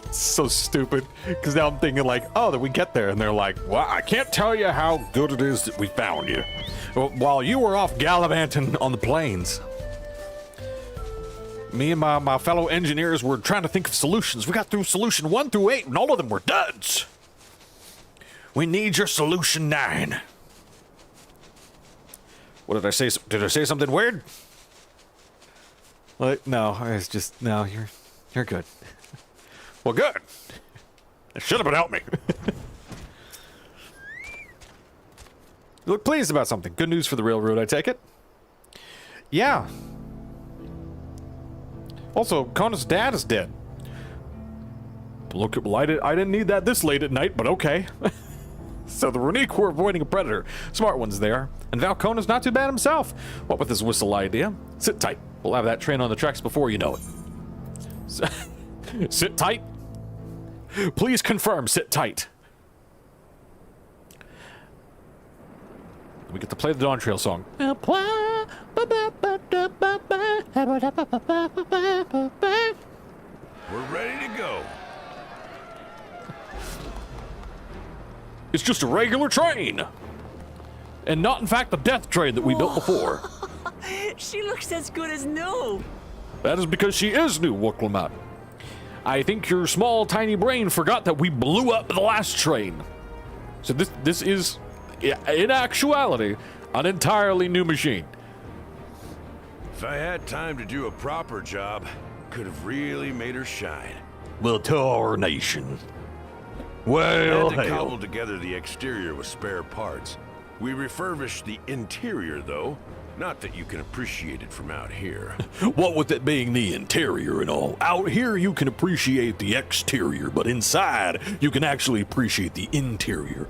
It's so stupid, because now I'm thinking like, oh, that we get there, and they're like, well, I can't tell you how good it is that we found you. While you were off gallivanting on the plains, me and my fellow engineers were trying to think of solutions. We got through solution 1 through 8, and all of them were duds. We need your solution 9. What did I say? Did I say something weird? No, it's just, no, you're good. Well, good. That should have been helping me. You look pleased about something. Good news for the railroad, I take it? Yeah. Also, Kona's dad is dead. Look, well, I didn't need that this late at night, but okay. So the Ronique were avoiding a predator. Smart ones there. And Valkona's not too bad himself. What with his whistle idea? Sit tight. We'll have that train on the tracks before you know it. Sit tight? Please confirm, sit tight. We get to play the Dawn Trail song. We're ready to go. It's just a regular train. And not, in fact, the death train that we built before. She looks as good as new. That is because she is new, Wooklamat. I think your small, tiny brain forgot that we blew up the last train. So this is, in actuality, an entirely new machine. If I had time to do a proper job, could have really made her shine. Well, tarnation. I Well, had to hell. cobble together the exterior with spare parts. We refurbished the interior, though. Not that you can appreciate it from out here. What with it being the interior and all, out here you can appreciate the exterior, but inside you can actually appreciate the interior.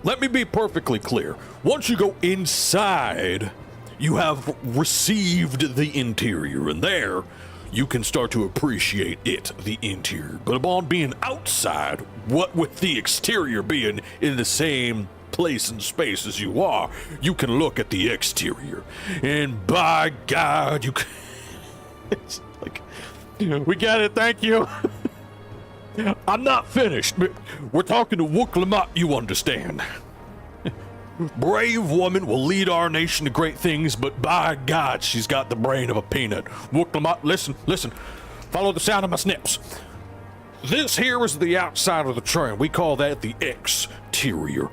Let me be perfectly clear. Once you go inside, you have received the interior, and there you can start to appreciate it, the interior. But upon being outside, what with the exterior being in the same place and space as you are, you can look at the exterior, and by God, you can. It's like, we get it, thank you. I'm not finished, but we're talking to Wooklamat, you understand. Brave woman will lead our nation to great things, but by God, she's got the brain of a peanut. Wooklamat, listen, follow the sound of my snips. This here is the outside of the train. We call that the exterior.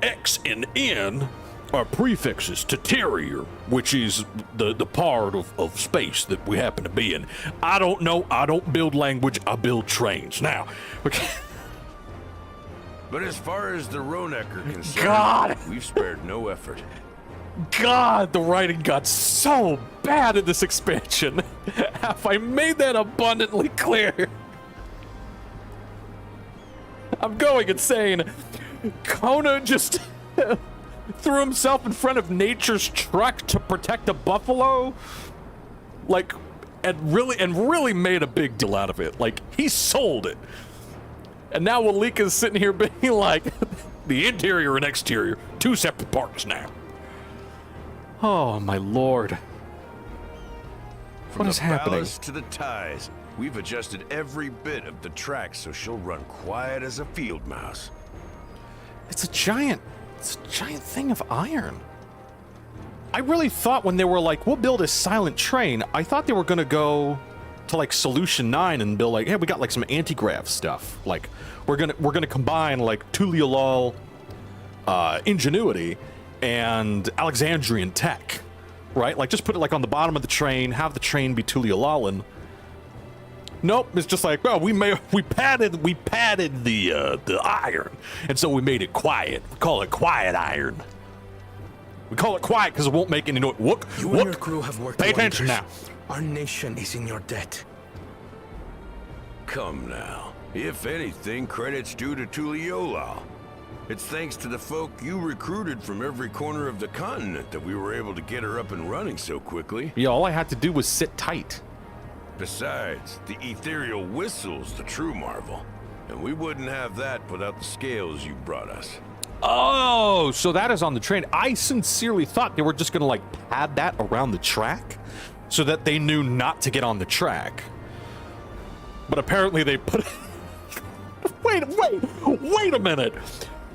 X and N are prefixes to terrier, which is the part of space that we happen to be in. I don't know, I don't build language, I build trains. Now, okay. But as far as the Ronek are concerned, God! we've spared no effort. God, the writing got so bad in this expansion. Have I made that abundantly clear? I'm going insane. Kona just threw himself in front of nature's truck to protect a buffalo, like, and really made a big deal out of it. Like, he sold it. And now Walika's sitting here being like, the interior and exterior, two separate parts now. Oh my lord. What is happening? From the ballast to the ties, we've adjusted every bit of the track so she'll run quiet as a field mouse. It's a giant thing of iron. I really thought when they were like, we'll build a silent train, I thought they were gonna go to like Solution 9 and build like, hey, we got like some anti-grav stuff. Like, we're gonna combine like Tuliolol ingenuity and Alexandrian tech, right? Like, just put it like on the bottom of the train, have the train be Tuliololin. Nope, it's just like, well, we padded the iron, and so we made it quiet. We call it quiet iron. We call it quiet because it won't make any noise. Look, You and your crew have worked Pay attention now. wonders. Our nation is in your debt. Come now. If anything, credit's due to Tuliolol. It's thanks to the folk you recruited from every corner of the continent that we were able to get her up and running so quickly. Yeah, all I had to do was sit tight. Besides, the ethereal whistle's the true marvel. And we wouldn't have that without the scales you brought us. Oh, so that is on the train. I sincerely thought they were just gonna like pad that around the track so that they knew not to get on the track. But apparently they put wait a minute.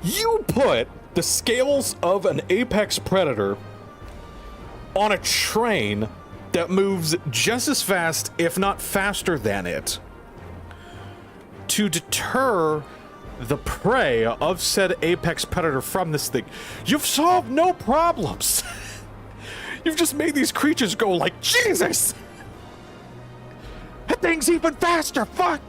You put the scales of an apex predator on a train that moves just as fast, if not faster than it, to deter the prey of said apex predator from this thing. You've solved no problems. You've just made these creatures go like, Jesus! That thing's even faster, fuck!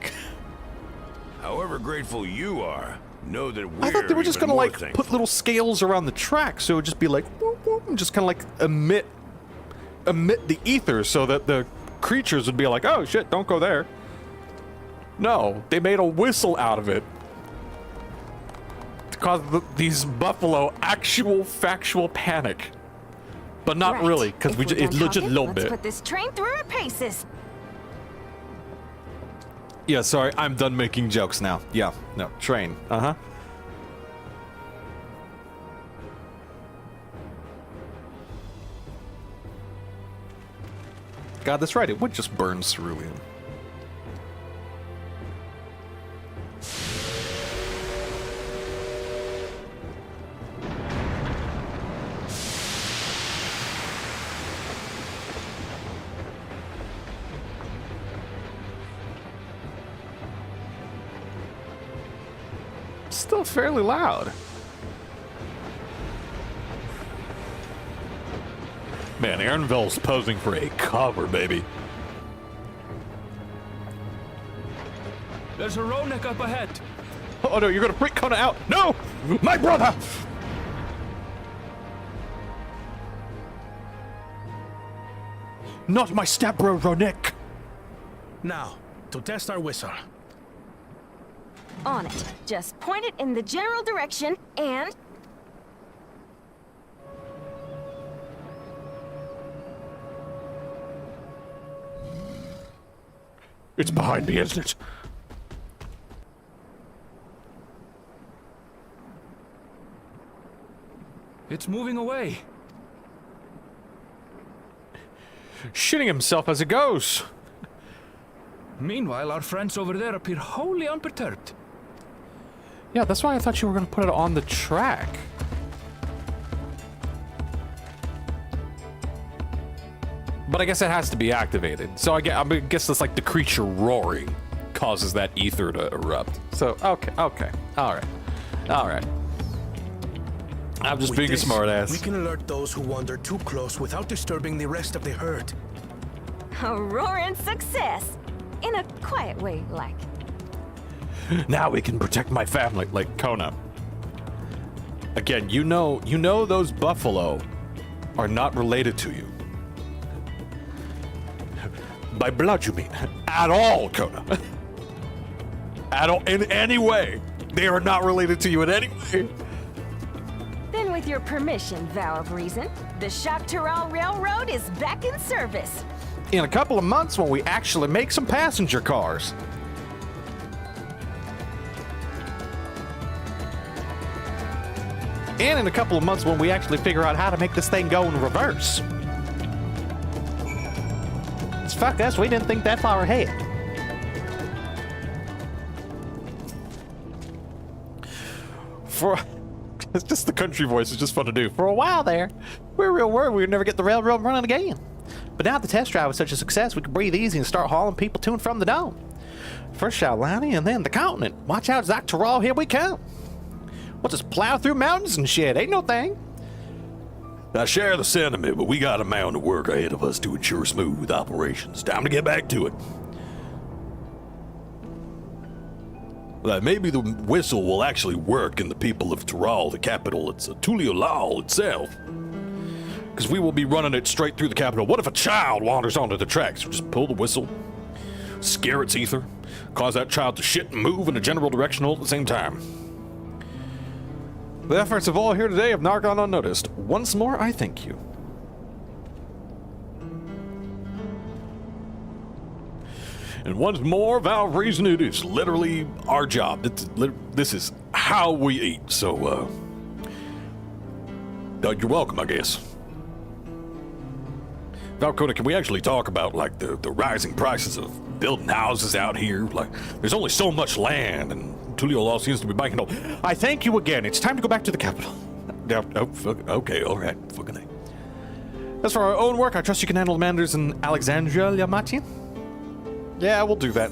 However grateful you are, know that we're I thought they were just even gonna more like thankful. put little scales around the track, so it would just be like whoop, whoop, and just kind of like emit the ether, so that the creatures would be like, oh shit, don't go there. No, they made a whistle out of it to cause these buffalo actual factual panic, but not Right. really, because If we're it's done legit a talking, little let's bit. put this train through her paces. Yeah, sorry, I'm done making jokes now. Yeah, no, train. Uh-huh. God, that's right, it would just burn cerulean. Still fairly loud. Man, Aaronville's posing for a cover, baby. There's a Ronek up ahead. Oh no, you're gonna freak Kona out! No! My brother! Not my stepbro, Ronik! Now, to test our whistle. On it. Just point it in the general direction and... It's behind me, isn't it? It's moving away. Shitting himself as it goes. Meanwhile, our friends over there appear wholly unperturbed. Yeah, that's why I thought you were gonna put it on the track. But I guess it has to be activated. So I guess that's like the creature roaring causes that ether to erupt. So, okay, alright. I'm just With being a this, smartass. we can alert those who wander too close without disturbing the rest of the herd. a roaring success. In a quiet way, like. Now we can protect my family, like Kona. Again, you know those buffalo are not related to you. By blood, you mean? At all, Kona. At all, in any way. They are not related to you in any way. Then with your permission, Vow of Reason, the Shaktaral Railroad is back in service. In a couple of months when we actually make some passenger cars. And in a couple of months when we actually figure out how to make this thing go in reverse. Fuck us, we didn't think that far ahead. It's just the country voice is just fun to do. For a while there, we were real worried we would never get the railroad running again. But now the test drive was such a success, we could breathe easy and start hauling people to and from the dome. First Shaolani and then the continent. Watch out, Zach Terral, here we come. We'll just plow through mountains and shit, ain't no thing. I share the sentiment, but we got a mountain of work ahead of us to ensure smooth operations. Time to get back to it. Maybe the whistle will actually work in the people of Terral, the capital. It's Tuliolal itself. Because we will be running it straight through the capital. What if a child wanders onto the tracks? Just pull the whistle, scare its ether, cause that child to shit and move in a general direction all at the same time. The efforts of all here today have not gone unnoticed. Once more, I thank you. And once more, Valve reason it is literally our job. This is how we eat. So, you're welcome, I guess. Valkona, can we actually talk about, like, the rising prices of building houses out here? Like, there's only so much land, and Tuliolal seems to be biking up. I thank you again. It's time to go back to the capital. Okay, all right. Fucking A. As for our own work, I trust you can handle the manders in Alexandria, Yamati? Yeah, we'll do that.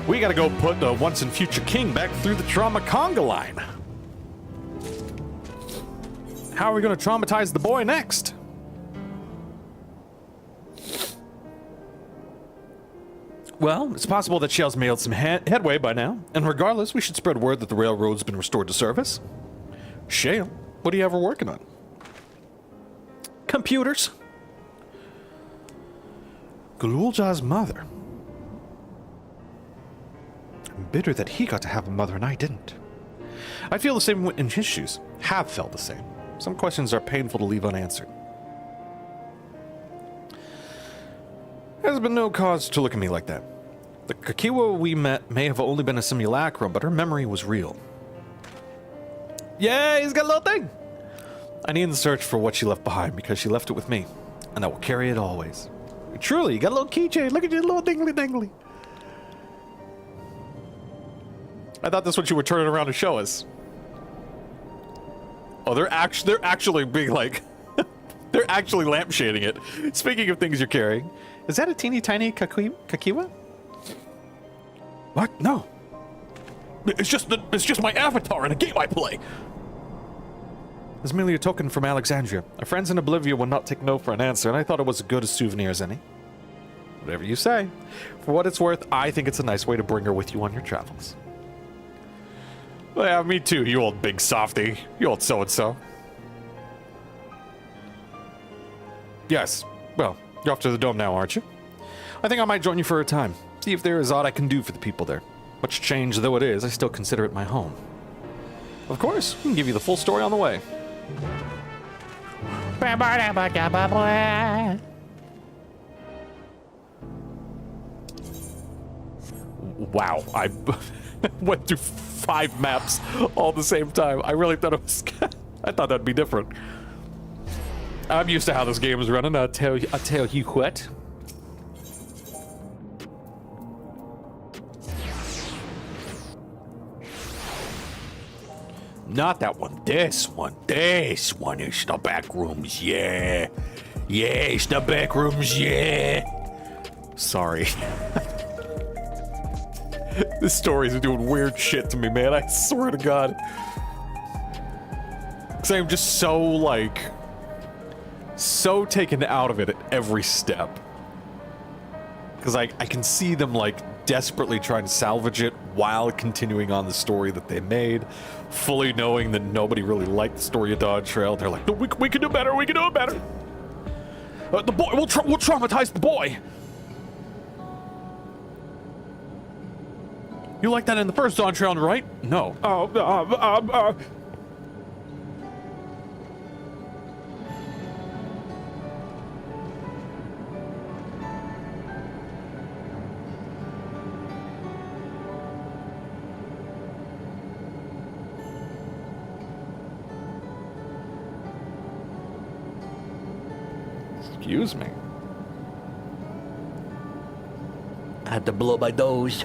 We gotta go put the once and future king back through the trauma conga line. How are we gonna traumatize the boy next? Well, it's possible that Shell's made some headway by now, and regardless, we should spread word that the railroad's been restored to service. Shale, what are you ever working on? Computers. Galulja's mother. I'm bitter that he got to have a mother and I didn't. I feel the same in his shoes. Have felt the same. Some questions are painful to leave unanswered. There's been no cause to look at me like that. The Kakiwa we met may have only been a simulacrum, but her memory was real. Yeah, he's got a little thing! I need to search for what she left behind because she left it with me, and I will carry it always. Truly, you got a little keychain. Look at your little dingly dingly. I thought that's what you were turning around to show us. Oh, they're actually being like, they're actually lampshading it. Speaking of things you're carrying, is that a teeny tiny Kakiwa? What? No. It's just my avatar in a game I play. It's merely a token from Alexandria. Our friends in Oblivia would not take no for an answer, and I thought it was as good a souvenir as any. Whatever you say. For what it's worth, I think it's a nice way to bring her with you on your travels. Well, yeah, me too, you old big softy. You old so-and-so. Yes. Well, you're off to the dome now, aren't you? I think I might join you for a time. See if there is aught I can do for the people there. Much change though it is, I still consider it my home. Of course, we can give you the full story on the way. Wow, I went through 5 maps all at the same time. I really thought it was... I thought that'd be different. I'm used to how this game is running, I'll tell you what. Not that one. This one. This one is the back rooms, yeah. Yeah, it's the back rooms, yeah. Sorry. This story is doing weird shit to me, man. I swear to God. Because I'm just so, like... so taken out of it at every step. Because I can see them, like, desperately trying to salvage it while continuing on the story that they made, fully knowing that nobody really liked the story of Dodge Trail. They're like, no, we can do better, we can do it better. The boy, we'll traumatize the boy. You like that in the first Dodge Trail, right? No. Excuse me. I had to blow my nose.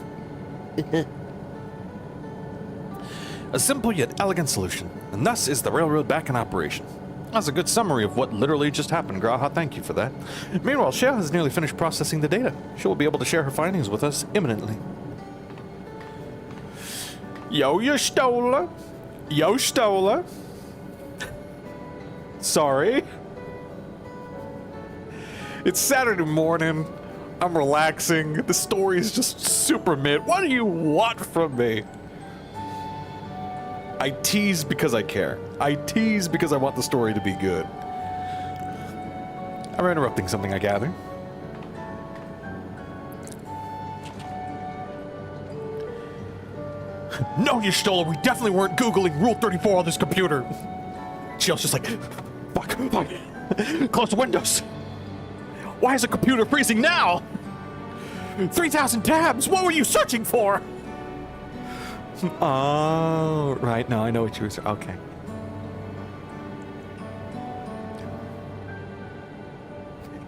A simple yet elegant solution, and thus is the railroad back in operation. That's a good summary of what literally just happened, Graha. Thank you for that. Meanwhile, Shea has nearly finished processing the data. She will be able to share her findings with us imminently. Yo, you stole her. Yo, stole her. Sorry. It's Saturday morning. I'm relaxing. The story is just super mid. What do you want from me? I tease because I care. I tease because I want the story to be good. I'm interrupting something, I gather. No, you stole it. We definitely weren't Googling Rule 34 on this computer. Jill's just like, fuck. Close the windows. Why is the computer freezing now? 3,000 tabs. What were you searching for? Oh, right. No, I know what you were. Okay.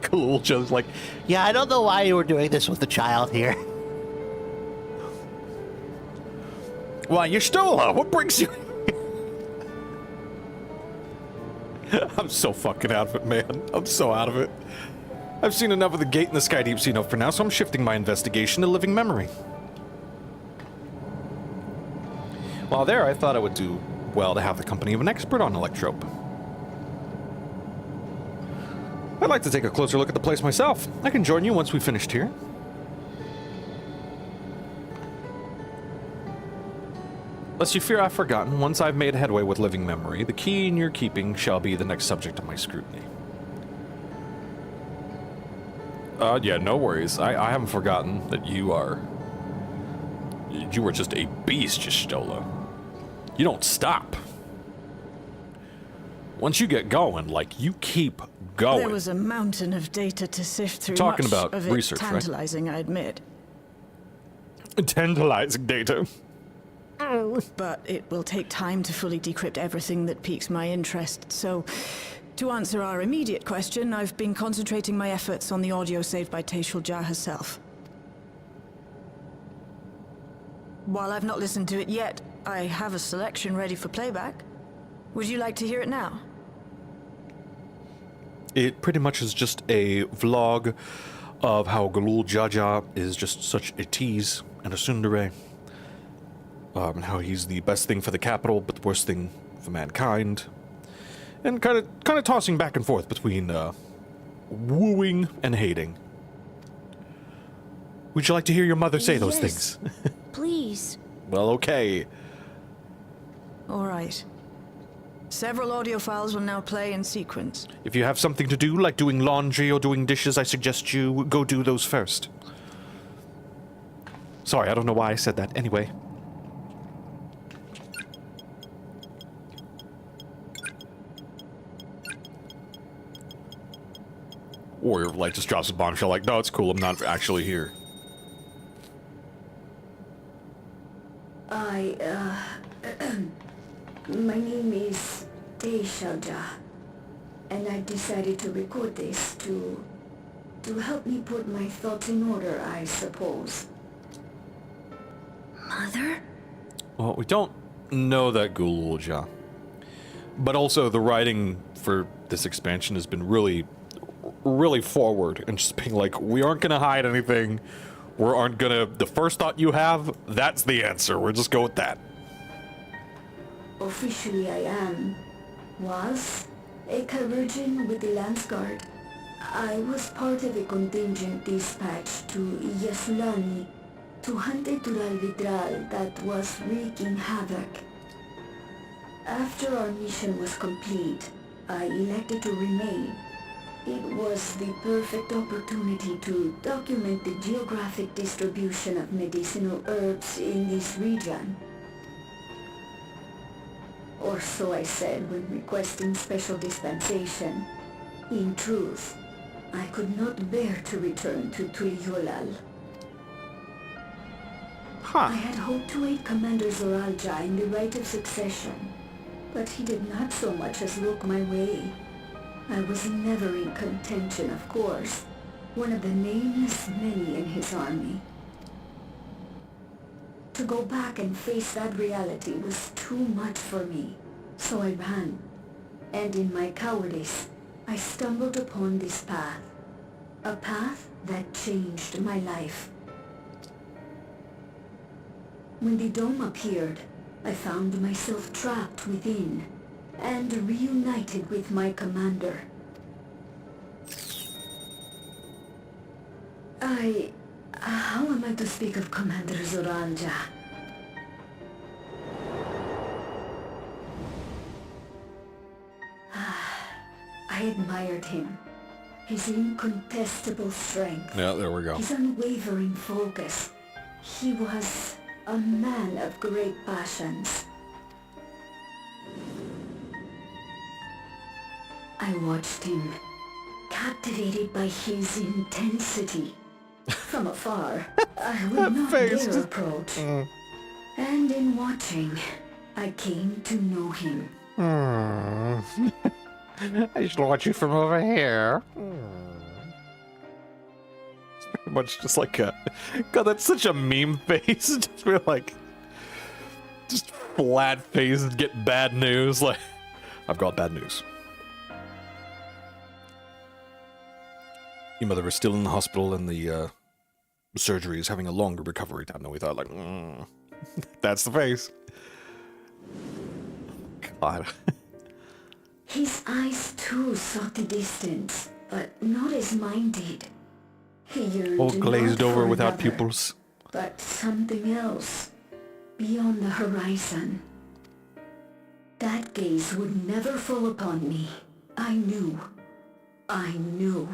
Cool. Joe's like, Yeah, I don't know why you were doing this with the child here. why, you stole her. What brings you? I'm so fucking out of it, man. I'm so out of it. I've seen enough of the Gate in the Sky Deep Sea Note for now, so I'm shifting my investigation to living memory. While there, I thought I would do well to have the company of an expert on Electrope. I'd like to take a closer look at the place myself. I can join you once we've finished here. Lest you fear I've forgotten, once I've made headway with living memory, the key in your keeping shall be the next subject of my scrutiny. Yeah, no worries. I haven't forgotten that you are just a beast, Jistola. You don't stop. Once you get going, like, you keep going. There was a mountain of data to sift through. Talking much about of it research, right? tantalizing, I admit. Tantalizing data. But it will take time to fully decrypt everything that piques my interest, so to answer our immediate question, I've been concentrating my efforts on the audio saved by Tashul Jah herself. While I've not listened to it yet, I have a selection ready for playback. Would you like to hear it now? It pretty much is just a vlog of how Galul Jaja is just such a tease and a tsundere. And how he's the best thing for the capital, but the worst thing for mankind. And kind of tossing back and forth between wooing and hating. Would you like to hear your mother say those things? Please. Well, okay. All right. Several audio files will now play in sequence. If you have something to do, like doing laundry or doing dishes, I suggest you go do those first. Sorry, I don't know why I said that. Anyway. Warrior of Light just drops a bombshell like, no, it's cool, I'm not actually here. My name is Tashul Jah, and I decided to record this to help me put my thoughts in order, I suppose. Mother? Well, we don't know that Galul Jah. But also, the writing for this expansion has been really forward and just being like, we aren't gonna hide anything. We aren't gonna. The first thought you have, that's the answer. We'll just go with that. Officially, I was a Virgin with the Lance Guard. I was part of a contingent dispatched to Yasulani to hunt a Tural Vitral that was wreaking havoc. After our mission was complete, I elected to remain. It was the perfect opportunity to document the geographic distribution of medicinal herbs in this region. Or so I said when requesting special dispensation. In truth, I could not bear to return to Tuliolal. I had hoped to aid Commander Zoralja in the right of succession, but he did not so much as look my way. I was never in contention, of course, one of the nameless many in his army. To go back and face that reality was too much for me. So I ran. And in my cowardice, I stumbled upon this path. A path that changed my life. When the dome appeared, I found myself trapped within and reunited with my commander. How am I to speak of Commander Zoranja? I admired him. His incontestable strength. Yeah, there we go. His unwavering focus. He was a man of great passions. I watched him, captivated by his intensity. From afar, I would not dare approach. And in watching, I came to know him. I just watch you from over here. It's pretty much just like a... God, that's such a meme face. Just feel like... Just flat face and get bad news. Like, I've got bad news. Your mother is still in the hospital and the surgery is having a longer recovery time than we thought. Like, that's the face. God. His eyes too sought the distance, but not as mine did. He yearned All glazed not over for without another, pupils. but something else, beyond the horizon. That gaze would never fall upon me. I knew. I knew.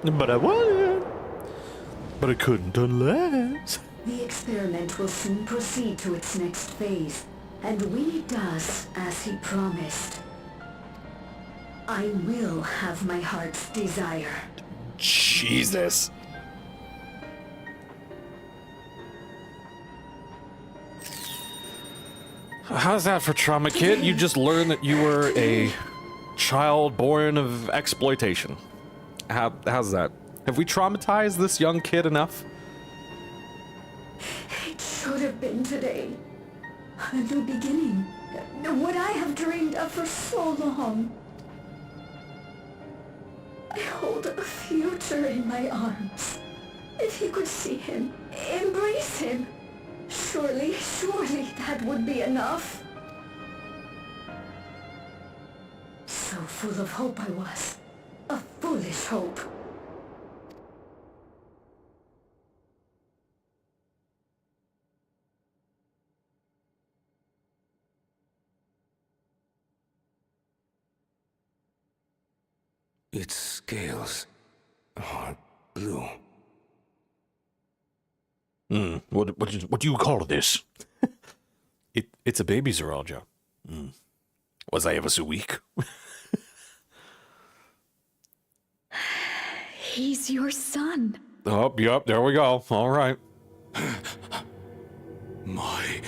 But I wanted. But I couldn't unless. The experiment will soon proceed to its next phase, and when it does, as he promised, I will have my heart's desire. Jesus. How's that for trauma, kid? You just learned that you were a child born of exploitation. How's that? Have we traumatized this young kid enough? It should have been today. A new beginning. What I have dreamed of for so long. I hold a future in my arms. If he could see him, embrace him, surely that would be enough. So full of hope I was. A foolish hope. Its scales are blue. What do you call this? It's a baby Zoralja. Was I ever so weak? He's your son. Oh, yep, there we go. All right. My...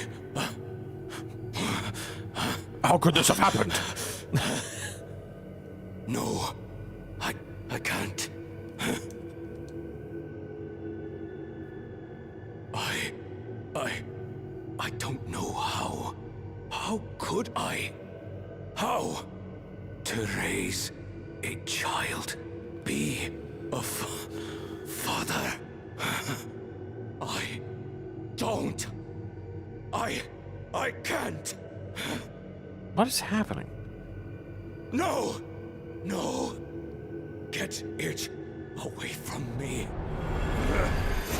How could this have happened? No, I can't. I don't know how. How could I? How? To raise a child, be a father. I don't. I can't. What is happening? No! No! Get it away from me!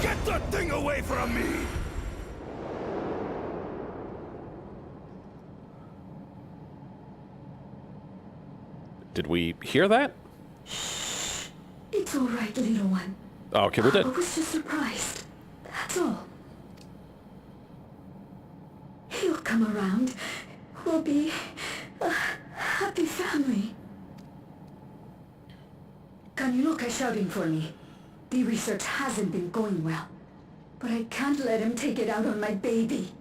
Get that thing away from me! Did we hear that? It's all right, little one. Oh, okay, we're I dead. was just surprised. That's all. He'll come around. We'll be a happy family. Kaniloka shouting for me. The research hasn't been going well. But I can't let him take it out on my baby.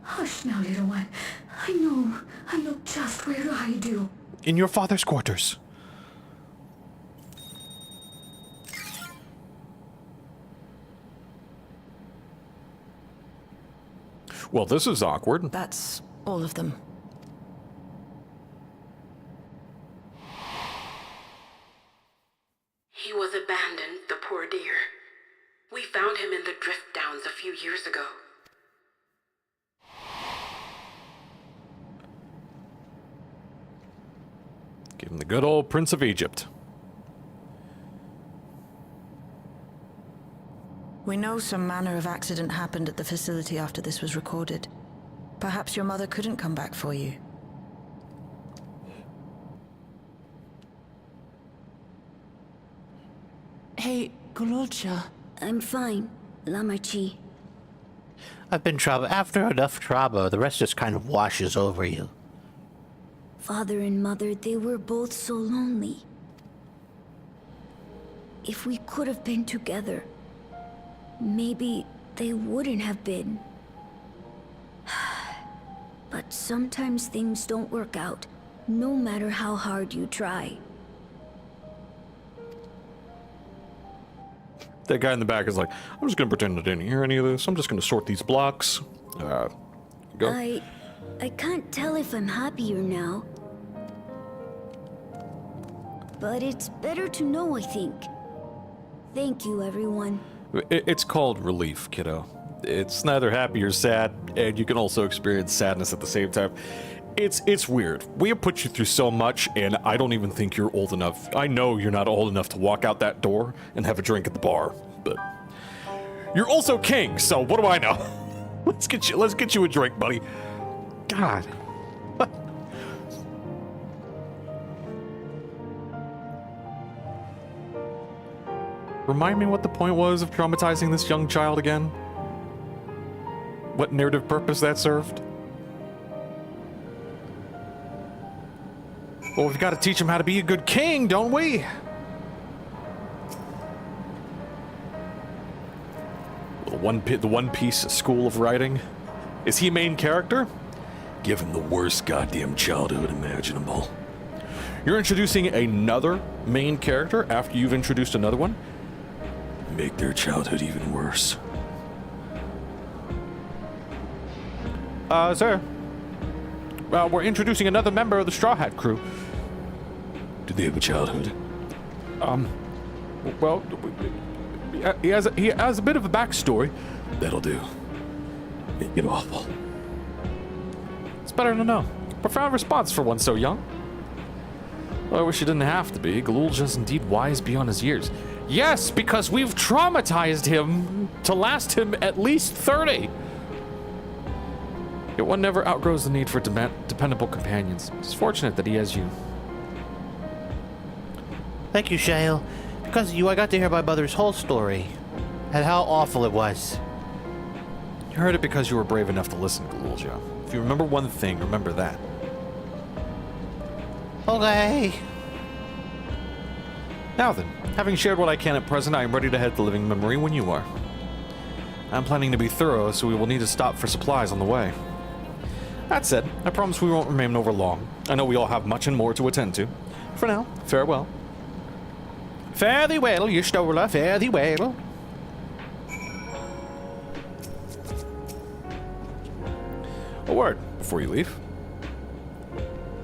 Hush now, little one. I know just where to hide you. In your father's quarters. Well, this is awkward. That's all of them. He was abandoned, the poor dear. We found him in the drift downs a few years ago. Give him the good old Prince of Egypt. We know some manner of accident happened at the facility after this was recorded. Perhaps your mother couldn't come back for you. Hey, Gololcha. I'm fine, Lamachi. I've been trouble. After enough trauma, the rest just kind of washes over you. Father and Mother, they were both so lonely. If we could have been together, maybe they wouldn't have been. But sometimes things don't work out, no matter how hard you try. That guy in the back is like, I'm just gonna pretend I didn't hear any of this. I'm just gonna sort these blocks. Go. I can't tell if I'm happier now. But it's better to know, I think. Thank you, everyone. It's called relief, kiddo. It's neither happy or sad, and you can also experience sadness at the same time. It's weird. We have put you through so much, and I don't even think you're old enough. I know you're not old enough to walk out that door and have a drink at the bar, but you're also king, so what do I know? Let's get you a drink, buddy. God. Remind me what the point was of traumatizing this young child again? What narrative purpose that served? Well, we've got to teach him how to be a good king, don't we? The One Piece School of Writing. Is he a main character? Give him the worst goddamn childhood imaginable. You're introducing another main character after you've introduced another one? Make their childhood even worse. Sir. Well, we're introducing another member of the Straw Hat crew. Did they have a childhood? Well, he has a bit of a backstory. That'll do. Make it awful. It's better to know. Profound response for one so young. Well, I wish it didn't have to be. Galul's just indeed wise beyond his years. Yes, because we've traumatized him to last him at least 30. Yet one never outgrows the need for dependable companions. It's fortunate that he has you. Thank you, Shale. Because of you, I got to hear my mother's whole story. And how awful it was. You heard it because you were brave enough to listen, Galulja. If you remember one thing, remember that. Okay. Now then, having shared what I can at present, I am ready to head to Living Memory when you are. I'm planning to be thorough, so we will need to stop for supplies on the way. That said, I promise we won't remain over long. I know we all have much and more to attend to. For now, farewell. Fare thee well, you stoler, fare thee well. A word before you leave.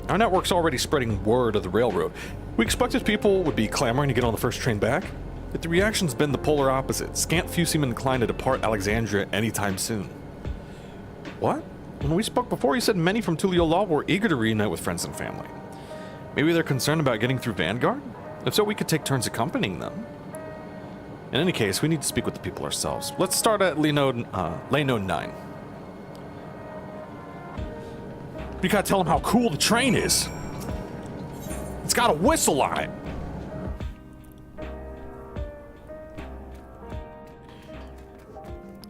Our network's already spreading word of the railroad. We expected people would be clamoring to get on the first train back, but the reaction's been the polar opposite. Scant few seem inclined to depart Alexandria anytime soon. What? When we spoke before, you said many from Tuliolal were eager to reunite with friends and family. Maybe they're concerned about getting through Vanguard? If so, we could take turns accompanying them. In any case, we need to speak with the people ourselves. Let's start at Lane 9. You gotta tell him how cool the train is. It's got a whistle on it.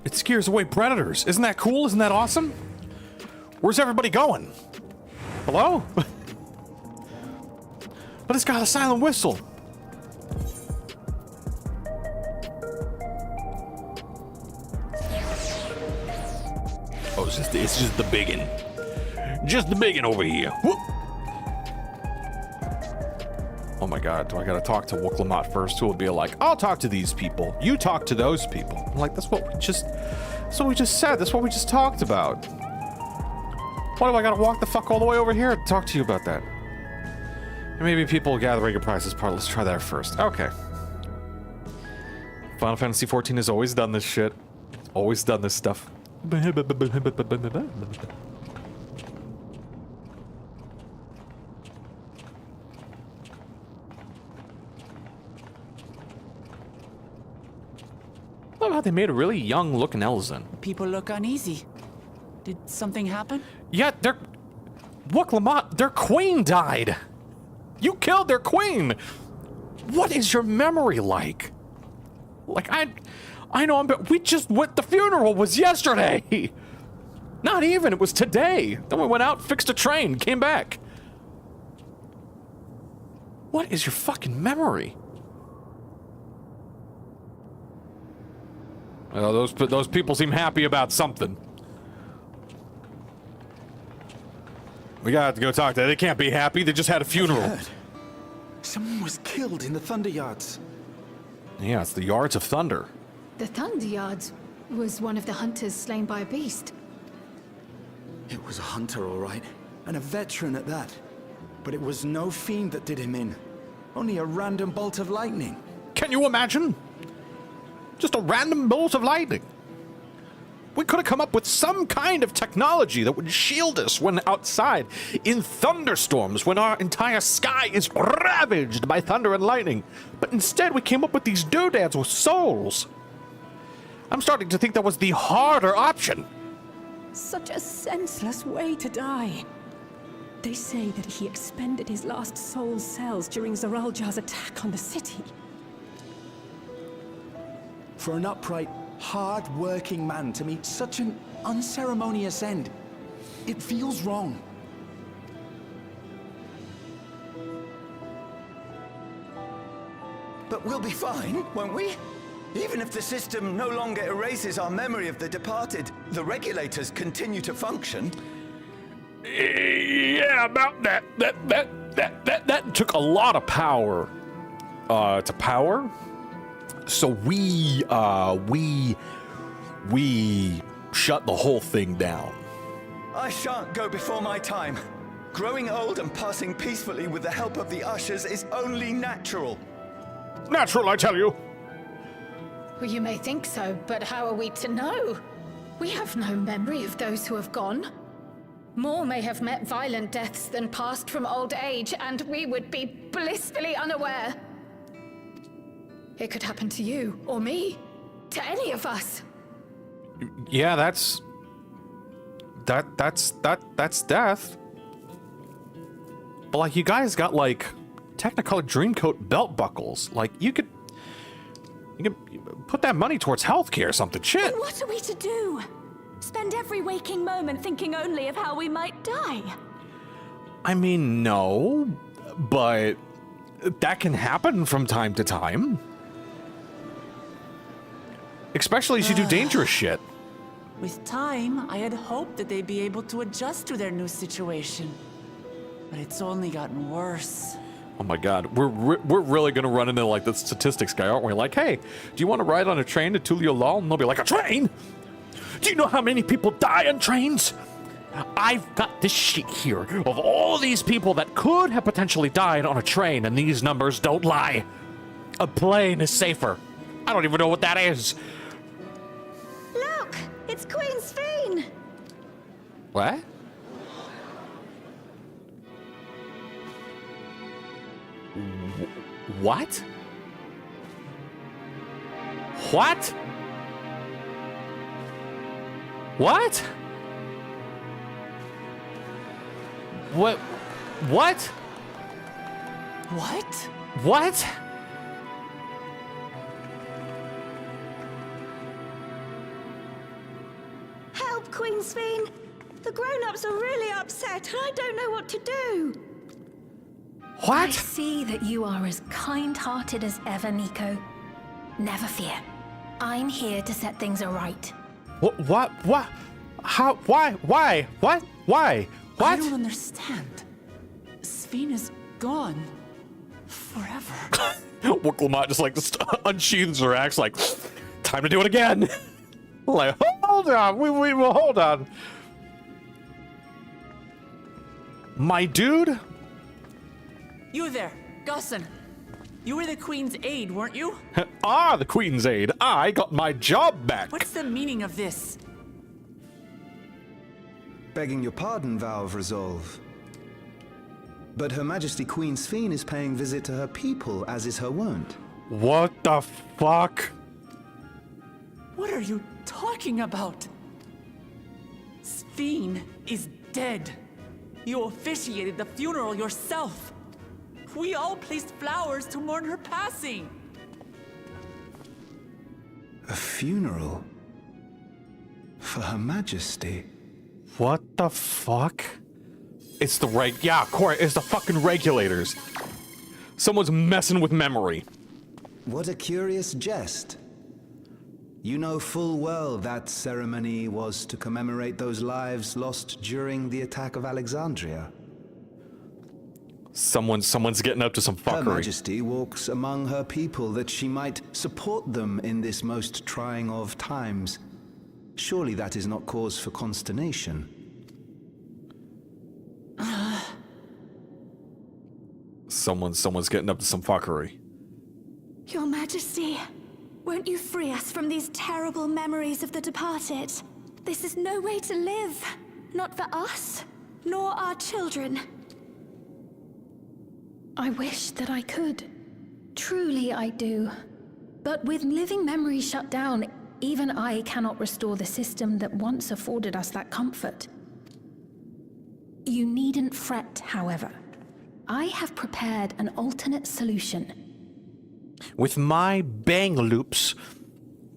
It scares away predators. Isn't that cool? Isn't that awesome? Where's everybody going? Hello? But it's got a silent whistle. Oh, it's just the biggin'. Just the biggin' over here. Whoop. Oh my god, do I gotta talk to Wooklamat first, who will be like, I'll talk to these people, you talk to those people. I'm like, that's what we just... That's what we just said. That's what we just talked about. Why do I gotta walk the fuck all the way over here to talk to you about that? And maybe people gathering a prize is part. Let's try that first. Okay. Final Fantasy XIV has always done this shit. It's always done this stuff. I love how they made a really young looking Elzen. People look uneasy. Did something happen? Yeah, look, Lamont, their queen died. You killed their queen. What is your memory like? Like, I know, but we just went, the funeral was yesterday. Not even, it was today. Then we went out, fixed a train, came back. What is your fucking memory? Well, those people seem happy about something. We gotta have to go talk to them. They can't be happy. They just had a funeral. Someone was killed in the Thunder Yards. Yeah, it's the Yards of Thunder. The Thunder Yards was one of the hunters slain by a beast. It was a hunter, all right. And a veteran at that. But it was no fiend that did him in. Only a random bolt of lightning. Can you imagine? Just a random bolt of lightning. We could have come up with some kind of technology that would shield us when outside in thunderstorms, when our entire sky is ravaged by thunder and lightning. But instead, we came up with these doodads with souls. I'm starting to think that was the harder option. Such a senseless way to die. They say that he expended his last soul cells during Zoraljar's attack on the city. For an upright, hard-working man to meet such an unceremonious end, it feels wrong. But we'll be fine, won't we? Even if the system no longer erases our memory of the departed, the regulators continue to function. Yeah, about that. That took a lot of power to power. So we shut the whole thing down. I shan't go before my time. Growing old and passing peacefully with the help of the ushers is only natural. Natural, I tell you. Well, you may think so, but how are we to know? We have no memory of those who have gone. More may have met violent deaths than passed from old age, and we would be blissfully unaware. It could happen to you, or me, to any of us. Yeah, that's death. But like, you guys got like Technicolor Dreamcoat belt buckles. Like, you could put that money towards healthcare or something. Shit. And what are we to do? Spend every waking moment thinking only of how we might die? I mean, no, but that can happen from time to time. Especially as you do dangerous shit. With time, I had hoped that they'd be able to adjust to their new situation. But it's only gotten worse. Oh my god, we're really gonna run into like the statistics guy, aren't we? Like, hey, do you want to ride on a train to Tuliolal? And they'll be like, a train? Do you know how many people die on trains? I've got this sheet here of all these people that could have potentially died on a train, and these numbers don't lie. A plane is safer. I don't even know what that is. Look, it's Queen Sphene. What? What? What? What? What? What? What? What? Help, Queen Sphene. The grown-ups are really upset, and I don't know what to do. What? I see that you are as kind-hearted as ever, Nico. Never fear. I'm here to set things right. What? How? Why? What? Why? What? I don't understand. Sphene is gone. Forever. Lamont just like unsheathes her axe, like, time to do it again. Like, oh hold on. Well, hold on. My dude? You there, Gussin. You were the Queen's aide, weren't you? The Queen's aide. I got my job back. What's the meaning of this? Begging your pardon, Vow of Resolve. But Her Majesty Queen Sphene is paying visit to her people, as is her wont. What the fuck? What are you talking about? Sphene is dead. You officiated the funeral yourself. We all placed flowers to mourn her passing. A funeral? For Her Majesty? What the fuck? It's the it's the fucking regulators. Someone's messing with memory. What a curious jest. You know full well that ceremony was to commemorate those lives lost during the attack of Alexandria. Someone's getting up to some fuckery. Her Majesty walks among her people that she might support them in this most trying of times. Surely that is not cause for consternation. Someone's getting up to some fuckery. Your Majesty, won't you free us from these terrible memories of the departed? This is no way to live. Not for us, nor our children. I wish that I could. Truly I do. But with living memory shut down, even I cannot restore the system that once afforded us that comfort. You needn't fret, however. I have prepared an alternate solution. With my bang loops,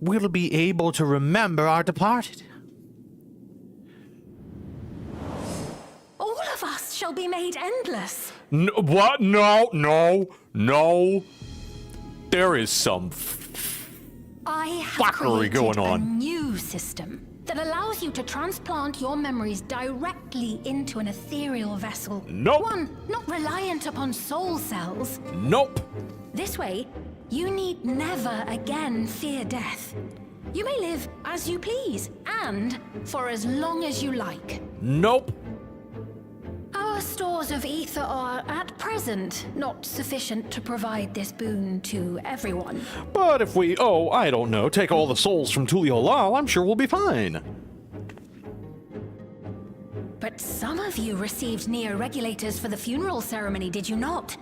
we'll be able to remember our departed. All of us shall be made endless. What? No. There is some I have fuckery created going a on. new system that allows you to transplant your memories directly into an ethereal vessel. Nope. One not reliant upon soul cells. Nope. This way, you need never again fear death. You may live as you please, and for as long as you like. Nope. Our stores of ether are, at present, not sufficient to provide this boon to everyone. But if we, I don't know, take all the souls from Tuliolal, I'm sure we'll be fine. But some of you received neo-regulators for the funeral ceremony, did you not?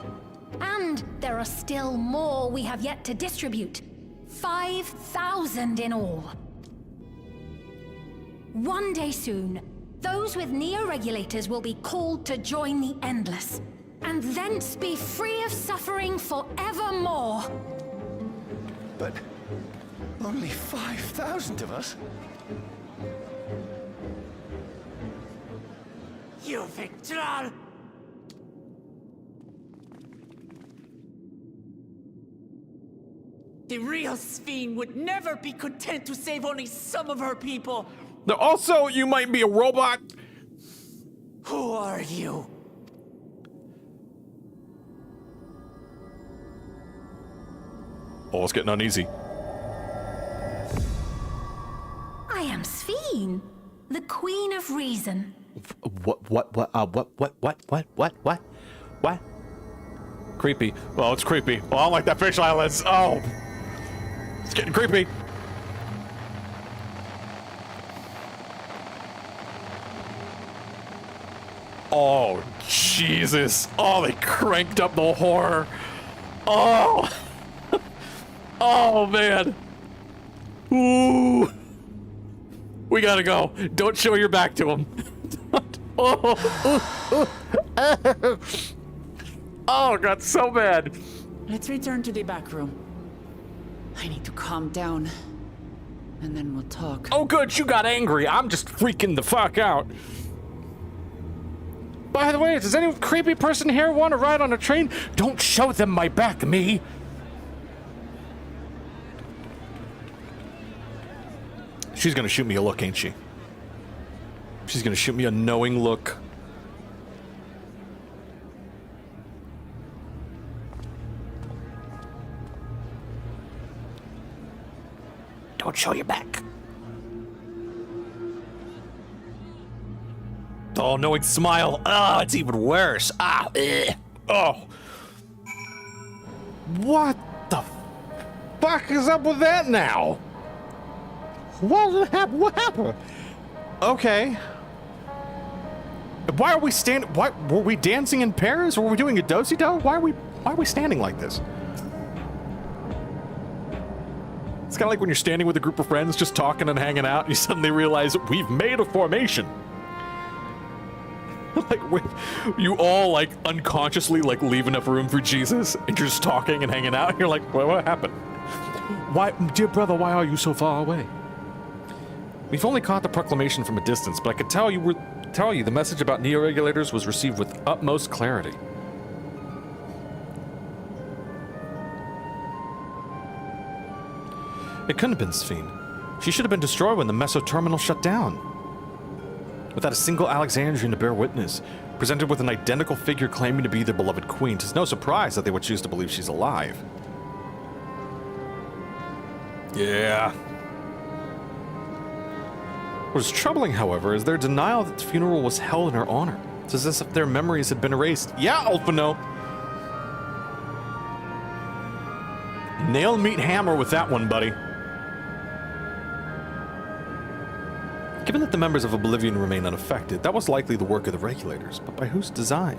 And there are still more we have yet to distribute. 5,000 in all. One day soon, those with neo-regulators will be called to join the Endless, and thence be free of suffering forevermore. But only 5,000 of us? You Victral! The real Sphene would never be content to save only some of her people. Also, you might be a robot. Who are you? Oh, it's getting uneasy. I am Sphene, the Queen of Reason. What? Creepy. Oh, it's creepy. Oh, I don't like that fish islands. Oh. It's getting creepy. Oh, Jesus. Oh, they cranked up the horror. Oh. Oh, man. Ooh. We gotta go. Don't show your back to him. Oh. Oh, it got so bad. Let's return to the back room. I need to calm down, and then we'll talk. Oh, good, you got angry. I'm just freaking the fuck out. By the way, does any creepy person here want to ride on a train? Don't show them my back, me. She's gonna shoot me a look, ain't she? She's gonna shoot me a knowing look. Don't show your back. Oh, knowing smile. Oh, it's even worse. Ah, ugh. Oh. What the fuck is up with that now? What happened? Okay. Why are we standing? Why were we dancing in pairs? Were we doing a do-si-do? Why are we standing like this? It's kind of like when you're standing with a group of friends just talking and hanging out, and you suddenly realize we've made a formation. Like, you all, like, unconsciously, like, leave enough room for Jesus, and you're just talking and hanging out, and you're like, well, what happened? Why, dear brother, why are you so far away? We've only caught the proclamation from a distance, but I could tell you the message about neo-regulators was received with utmost clarity. It couldn't have been Sphene. She should have been destroyed when the Meso Terminal shut down. Without a single Alexandrian to bear witness, presented with an identical figure claiming to be their beloved queen, 'tis no surprise that they would choose to believe she's alive. Yeah. What is troubling, however, is their denial that the funeral was held in her honor. It's as if their memories had been erased. Yeah, Alphino! Nail, meat, hammer with that one, buddy. Given that the members of Oblivion remain unaffected, that was likely the work of the regulators, but by whose design?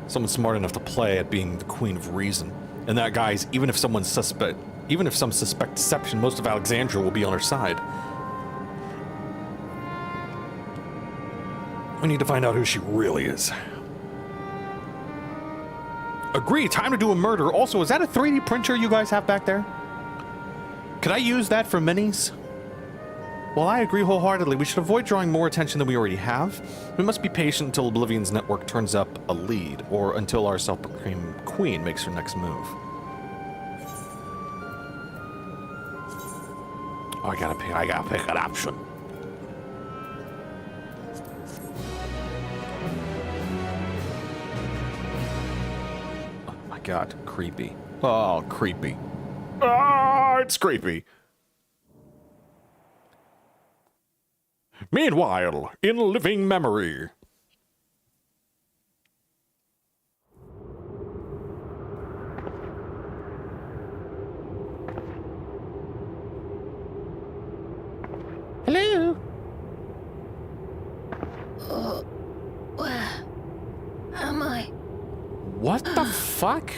Someone smart enough to play at being the queen of reason. And that, guys, even if some suspect deception, most of Alexandria will be on her side. We need to find out who she really is. Agree, time to do a murder. Also, is that a 3D printer you guys have back there? Could I use that for minis? Well, I agree wholeheartedly. We should avoid drawing more attention than we already have. We must be patient until Oblivion's network turns up a lead, or until our self-proclaimed queen makes her next move. Oh, I gotta pick an option. Oh my god, creepy. Oh, creepy. Ah, it's creepy. Meanwhile, in living memory. Hello? Where am I? What the fuck?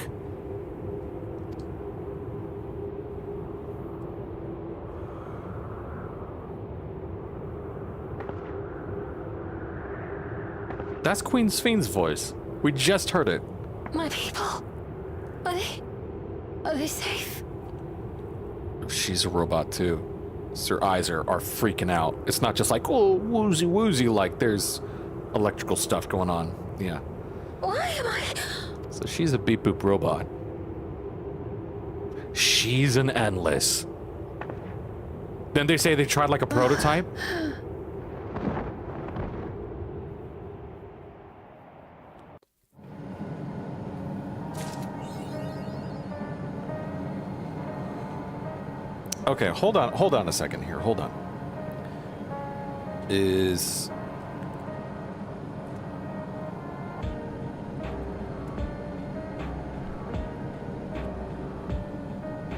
That's Queen Sphene's voice. We just heard it. My people. Are they safe? She's a robot too. So her eyes are freaking out. It's not just like, oh, woozy woozy, like there's electrical stuff going on. Yeah. Why am I? So she's a beep boop robot. She's an endless. Then they say they tried like a prototype? Okay, hold on a second here. Hold on.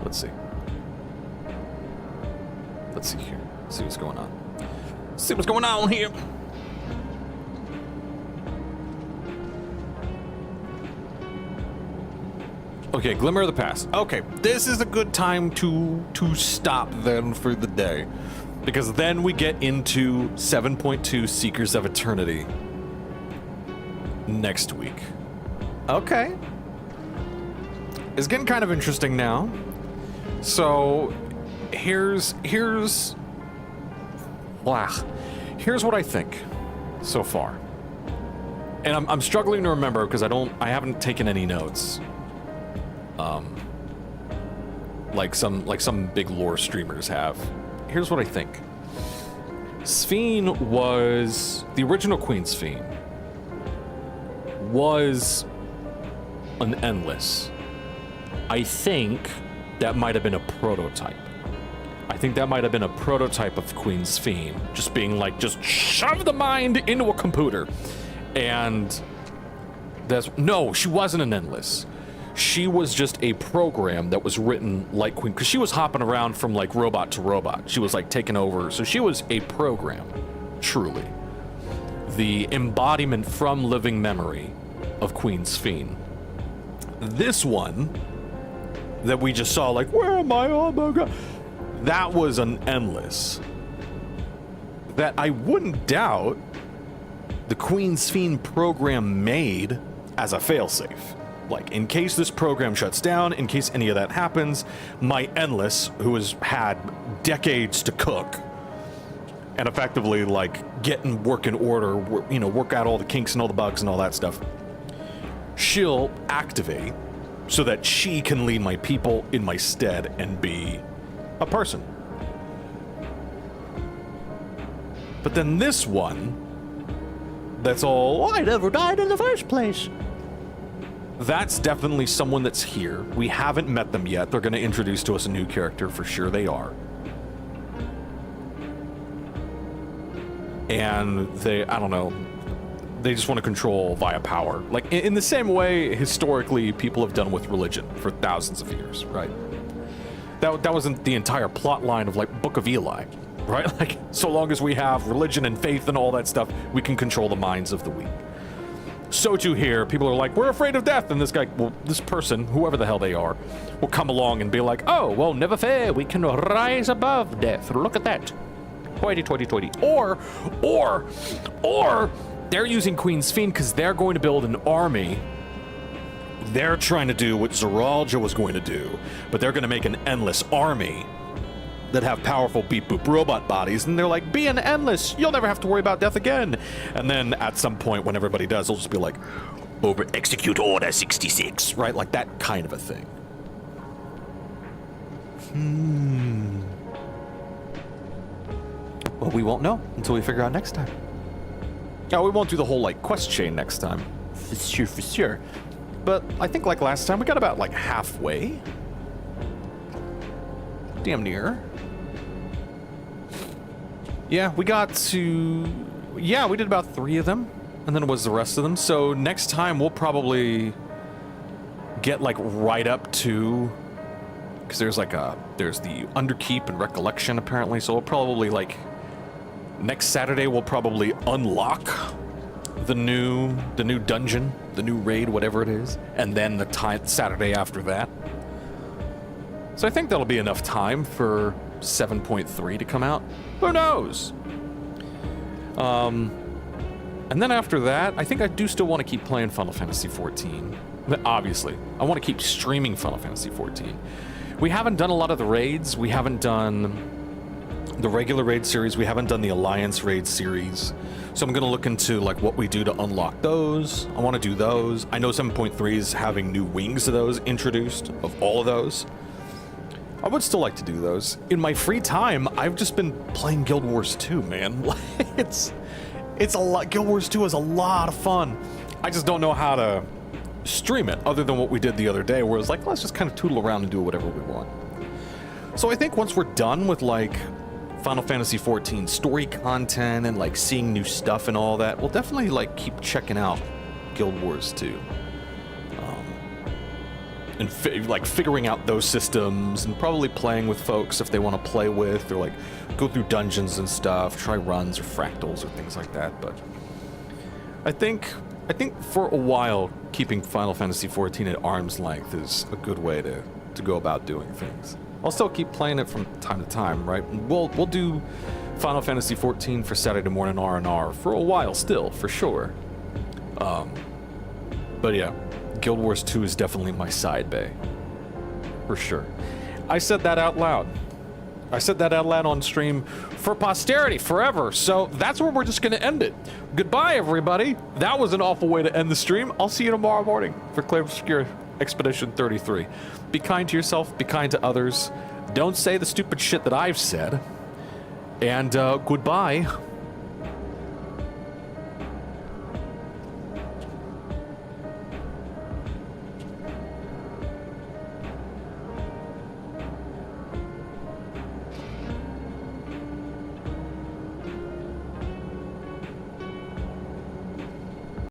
Let's see. Let's see here. See what's going on. See what's going on here. Okay, Glimmer of the Past. Okay, this is a good time to stop then for the day. Because then we get into 7.2 Seekers of Eternity next week. Okay. It's getting kind of interesting now. So, here's what I think so far. And I'm struggling to remember because I haven't taken any notes. Like some big lore streamers have. Here's what I think. Sphene was the original Queen Sphene was an endless. I think that might have been a prototype. I think that might have been a prototype of Queen's Fiend, just being like, just shove the mind into a computer. And no, she wasn't an Endless. She was just a program that was written like Queen, because she was hopping around from like robot to robot. She was like taking over. So she was a program, truly. The embodiment from living memory of Queen's Fiend. This one that we just saw, like, where am I? Oh my god. That was an Endless. That I wouldn't doubt the Queen's Fiend program made as a failsafe. Like, in case this program shuts down, in case any of that happens, my Endless, who has had decades to cook, and effectively, like, get and work in order, you know, work out all the kinks and all the bugs and all that stuff, she'll activate so that she can lead my people in my stead and be a person. But then this one, that's all, I never died in the first place. That's definitely someone that's here. We haven't met them yet. They're going to introduce to us a new character, for sure they are. And they, I don't know, they just want to control via power. Like, in the same way, historically, people have done with religion for thousands of years, right? That wasn't the entire plot line of, like, Book of Eli, right? Like, so long as we have religion and faith and all that stuff, we can control the minds of the weak. So too here, people are like, we're afraid of death, and this guy, well, this person, whoever the hell they are, will come along and be like, oh, well, never fear, we can rise above death. Look at that. Hoity-toity-toity. Or, they're using Queen's Fiend because they're going to build an army. They're trying to do what Zeralja was going to do, but they're going to make an Endless army that have powerful beep-boop robot bodies, and they're like, be an Endless, you'll never have to worry about death again. And then at some point, when everybody does, they'll just be like, over execute order 66, right? Like that kind of a thing. Well, we won't know until we figure out next time. Now, we won't do the whole, like, quest chain next time. For sure. But I think, like last time, we got about, like, halfway. Damn near. Yeah, we got to... Yeah, we did about 3 of them. And then it was the rest of them. So next time, we'll probably get, like, right up to... Because there's, like, there's the Underkeep and Recollection, apparently. So we'll probably, like... Next Saturday, we'll probably unlock the new dungeon, the new raid, whatever it is. And then the Saturday after that. So I think that'll be enough time for 7.3 to come out. Who knows? And then after that, I think I do still want to keep playing Final Fantasy XIV. But obviously, I want to keep streaming Final Fantasy XIV. We haven't done a lot of the raids. We haven't done the regular raid series. We haven't done the Alliance raid series. So I'm going to look into like what we do to unlock those. I want to do those. I know 7.3 is having new wings of those introduced, of all of those. I would still like to do those. In my free time, I've just been playing Guild Wars 2, man. It's a lot. Guild Wars 2 is a lot of fun. I just don't know how to stream it other than what we did the other day, where it's like, let's just kind of tootle around and do whatever we want. So I think once we're done with like Final Fantasy XIV story content and like seeing new stuff and all that, we'll definitely like keep checking out Guild Wars 2. And figuring out those systems and probably playing with folks if they want to play with, or like go through dungeons and stuff, try runs or fractals or things like that. But I think for a while keeping Final Fantasy XIV at arm's length is a good way to go about doing things. I'll still keep playing it from time to time, right? We'll do Final Fantasy XIV for Saturday morning R&R for a while still, for sure. But yeah, Guild Wars 2 is definitely my side bay. For sure. I said that out loud. I said that out loud on stream for posterity, forever. So that's where we're just going to end it. Goodbye, everybody. That was an awful way to end the stream. I'll see you tomorrow morning for Claim Obscure Expedition 33. Be kind to yourself. Be kind to others. Don't say the stupid shit that I've said. And goodbye.